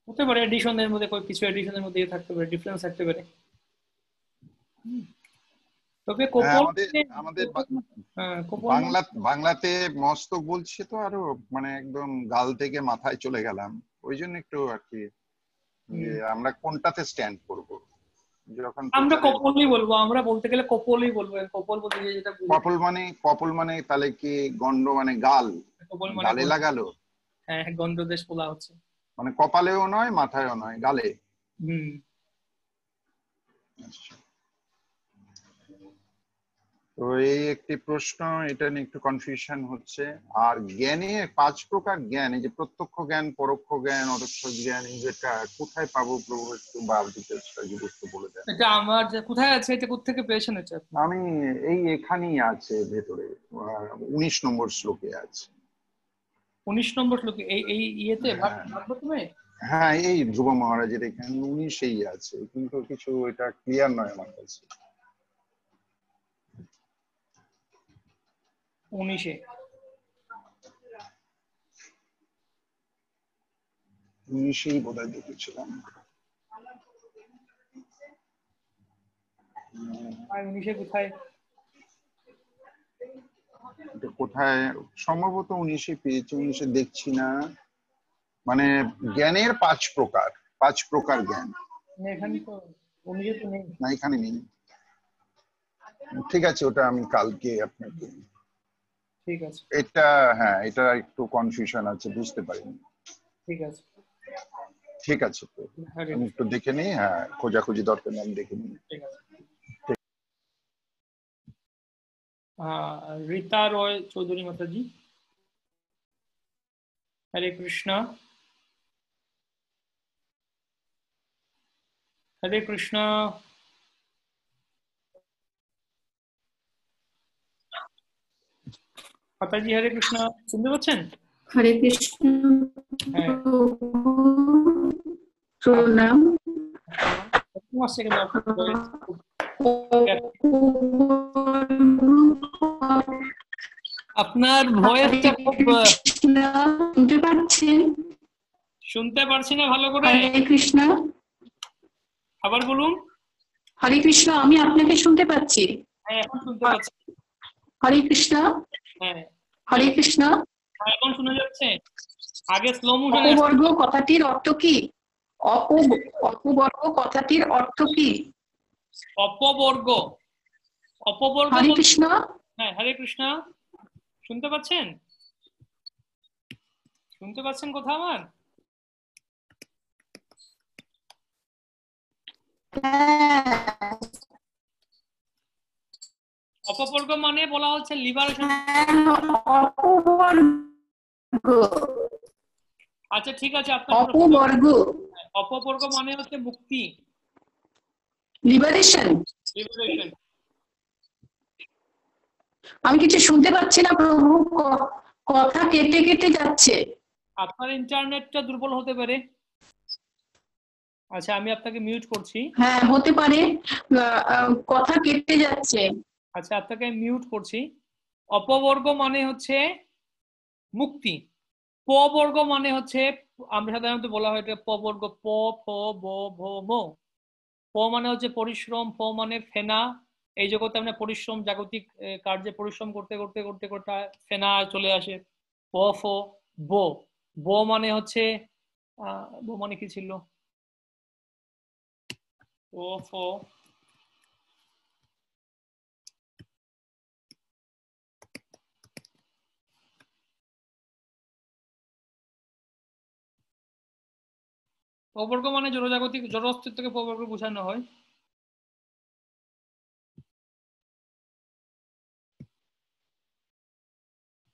হতে পারে, এডিশনের মধ্যে কিছু এডিশনের মধ্যে থাকতে পারে, ডিফারেন্স থাকতে পারে। তবে আমাদের বাংলাতে মস্তক বলছে তো, আরো মানে একদম গাল থেকে মাথায় চলে গেলাম, ওই জন্য একটু আর কি আমরা কোনটাতে স্ট্যান্ড করব। যখন আমরা কপলই বলবো, আমরা বলতে গেলে কপলই বলবো। কপল বলতে যেটা কপল মানে তাহলে কি গন্ড মানে গাল, গালে লাগালো? হ্যাঁ, গন্ডদেশ বলা হচ্ছে, মানে কপালেও নয়, মাথায়ও নয়, গালে। তো এই একটি প্রশ্ন, এটা নিয়ে একটু কনফিউশন হচ্ছে। আর জ্ঞানের 5 প্রকার জ্ঞান, এই যে প্রত্যক্ষ জ্ঞান, পরোক্ষ জ্ঞান, অদক্ষ জ্ঞান, এই যেটা কোথায় পাবো প্রভু, একটু ভাব ডিটেইলসটা যদি একটু বলে দেন। এটা আমার কোথায় আছে, এটা কোথা থেকে পেয়েছেন? এটা আমি এই এখানেই আছে ভেতরে 19 নম্বর শ্লোকে আছে। 19 নম্বর শ্লোকে এই ইয়েতে ভাগবতমে? হ্যাঁ, এই ধ্রুব মহারাজের এখানে 19এই আছে, কিন্তু কিছু এটা ক্লিয়ার নয় আমার কাছে। 19এই বোধহয় দেখেছিলাম। 19 কোথায়? কোথায় সম্ভবত 19এ পেয়েছি, 19এ দেখছি না। মানে জ্ঞানের 5 প্রকার জ্ঞান। এখানে তো 19 তো নেই। না, এখানে নেই। ঠিক আছে, ওটা আমি কালকে আপনাকে। ঠিক আছে, এটা হ্যাঁ, এটা একটু কনফিউশন আছে, বুঝতে পারিনি। ঠিক আছে, ঠিক আছে, তো আমি একটু দেখে নিই। হ্যাঁ, খোঁজাখুঁজি দরকার নেই, আমি দেখে নিই। ঠিক আছে। रीता रॉय चौधरी माता जी, हरे कृष्णा। हरे कृष्णा। माता जी हरे कृष्णा, শুনতে পাচ্ছেন? हरे कृष्ण। প্রণাম। আপনার ভয়েসটা খুব শুনতে পাচ্ছেন? শুনতে পারছি না ভালো করে। হরে কৃষ্ণ। আবার বলুন। হরে কৃষ্ণ, আমি আপনাকে শুনতে পাচ্ছি। হ্যাঁ, এখন শুনতে পাচ্ছি। হরে কৃষ্ণ। হ্যাঁ, হরে কৃষ্ণ। এখন শোনা যাচ্ছে। আগে স্লো মোশনে। অপবর্গ কথাটির অর্থ কি? অপবর্গ কথাটির অর্থ কি? অপবর্গ। অপবর্গ। হরে কৃষ্ণ। হ্যাঁ, হরে কৃষ্ণ। শুনতে পাচ্ছেন? শুনতে পাচ্ছেন কথা আমার? অপবর্গ মানে বলা হচ্ছে লিবারেশন। আচ্ছা ঠিক আছে, আপনার অপবর্গ। অপবর্গ মানে হচ্ছে মুক্তি, লিবারেশন। লিবারেশন। আমি কিছু শুনতে পাচ্ছি না প্রভু, কথা কেটে কেটে যাচ্ছে। আপনার ইন্টারনেটটা দুর্বল হতে পারে। আচ্ছা, আমি আপনাকে মিউট করছি। হ্যাঁ হতে পারে, কথা কেটে যাচ্ছে। আচ্ছা, আপনাকে মিউট করছি। অপবর্গ মানে হচ্ছে মুক্তি, প বর্গ মানে হচ্ছে, আমরা সাধারণত বলা হয় এটা প বর্গ, প ফ ব ভ ম। প মানে হচ্ছে পরিশ্রম, প মানে ফেনা। এই জগতে আমরা পরিশ্রম, জাগতিক কার্যে পরিশ্রম করতে করতে করতে করতে ফেনা চলে আসে। প ফ ব, ব মানে হচ্ছে ব মানে কি ছিল, প ফ পবর্গ মানে জড়জাগতিক জড় অস্তিত্বকে পবর্গ বোঝানো হয়।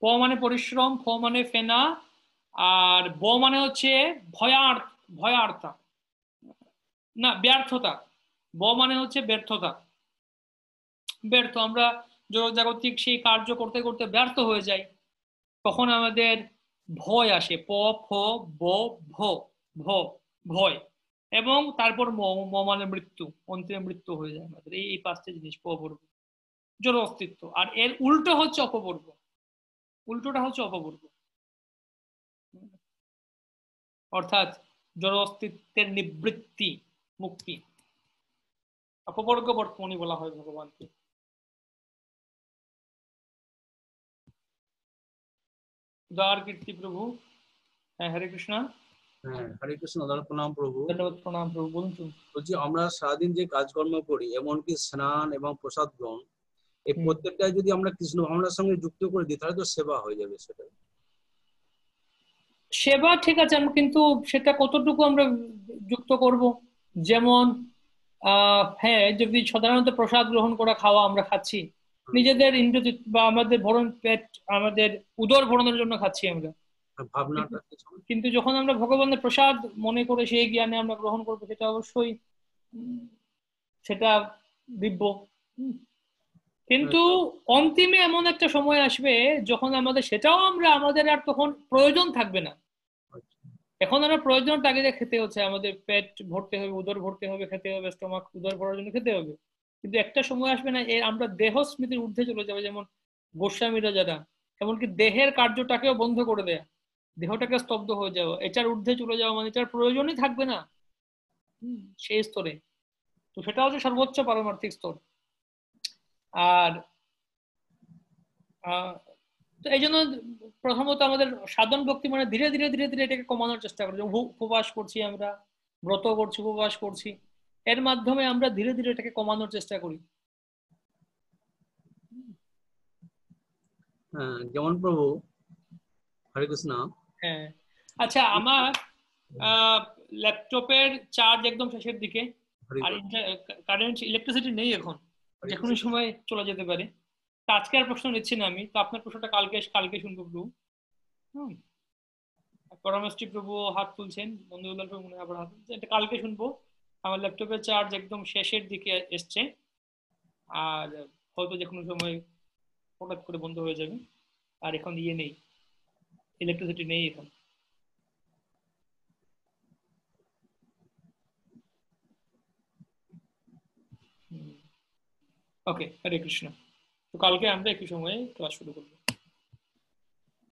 প মানে পরিশ্রম, ফ মানে ফেনা, আর ব মানে হচ্ছে ভয়ার্থা, না ব্যর্থতা। ব মানে হচ্ছে ব্যর্থতা, ব্যর্থ। আমরা জড়জাগতিক সেই কার্য করতে করতে ব্যর্থ হয়ে যাই, তখন আমাদের ভয় আসে। প ফ ব ভ, ভ ভয়। এবং তারপর ম, ম মানে মৃত্যু, অন্তিম মৃত্যু হয়ে যায় আমাদের। এই পাঁচটা জিনিস পবর্গ, জড় অস্তিত্ব। আর এর উল্টো হচ্ছে অপবর্গ, উল্টোটা হচ্ছে অপবর্গ, অর্থাৎ জড় অস্তিত্বের নিবৃত্তি, মুক্তি। অপবর্গ বর্তমানে বলা হয় ভগবানকে। উদার কীর্তি প্রভু। হ্যাঁ, হরে কৃষ্ণ। হ্যাঁ, হরে কৃষ্ণ, দাদা প্রণাম প্রভু। ধন্যবাদ, প্রণাম প্রভু। বলুন। বলছি, আমরা সারাদিন যে কাজকর্ম করি, এমনকি স্নান এবং প্রসাদ গ্রহণ, এই প্রত্যেকটাই যদি আমরা কৃষ্ণ ভাবনার সঙ্গে যুক্ত করে দিই, তাহলে তো সেবা হয়ে যাবে। সেটা সেবা ঠিক আছে, আমি কিন্তু সেটা কতটুকু আমরা যুক্ত করব। যেমন হ্যাঁ, যদি সাধারণত প্রসাদ গ্রহণ করা, খাওয়া আমরা খাচ্ছি নিজেদের ইন্দ্রিয় বা আমাদের ভরণ পেট, আমাদের উদর ভরণের জন্য খাচ্ছি আমরা। ভাবনাটা কিন্তু যখন আমরা ভগবানের প্রসাদ মনে করে সেই জ্ঞানে আমরা গ্রহণ করবো, সেটা অবশ্যই সেটা দিব্য। কিন্তু অন্তিমে এমন একটা সময় আসবে যখন আমাদের সেটাও আমাদের আর তখন প্রয়োজন থাকবে না। এখন আমরা প্রয়োজন তাগিদে খেতে হচ্ছে, আমাদের পেট ভরতে হবে, উদর ভরতে হবে, খেতে হবে, স্টমাক উদর ভরার জন্য খেতে হবে। কিন্তু একটা সময় আসবে না আমরা দেহ স্মৃতির ঊর্ধ্বে চলে যাবে, যেমন গোস্বামীরা যারা, এমনকি দেহের কার্যটাকেও বন্ধ করে দেয়া, দেহটাকে স্তব্ধ হয়ে যাওয়া, এটার ঊর্ধ্বে চলে যাওয়া, মানে এটার প্রয়োজনই থাকবে না সেই স্তরে। তো সেটা হচ্ছে সর্বোচ্চ পারমার্থিক স্তর। আর তো এই জন্য প্রথমত আমাদের সাধন ভক্তি মানে ধীরে ধীরে ধীরে ধীরে এটাকে কমানোর চেষ্টা করছি। উপবাস করছি আমরা, ব্রত করছি, উপবাস করছি, এর মাধ্যমে আমরা ধীরে ধীরে এটাকে কমানোর চেষ্টা করি। যেমন প্রভু, হরে কৃষ্ণ। হ্যাঁ, আচ্ছা, আমার ল্যাপটপের চার্জ একদম শেষের দিকে, আর কারেন্ট ইলেকট্রিসিটি নেই এখন, যে কোনো সময় চলে যেতে পারে। তো আজকে আর প্রশ্ন নিচ্ছি না আমি, তো আপনার প্রশ্নটা কালকে কালকে শুনবো প্রভু। পরমেষ্টি প্রভু হাত তুলছেন, বন্ধুগুলো মনে হয় আবার হাত তুলছেন, এটা কালকে শুনবো। আমার ল্যাপটপের চার্জ একদম শেষের দিকে এসছে, আর হয়তো যে কোনো সময় হঠাৎ করে বন্ধ হয়ে যাবে। আর এখন নেই, ইলেকট্রিসিটি নেই এখন। ওকে, হরে কৃষ্ণ। তো কালকে আমরা একই সময়ে ক্লাস শুরু করবো।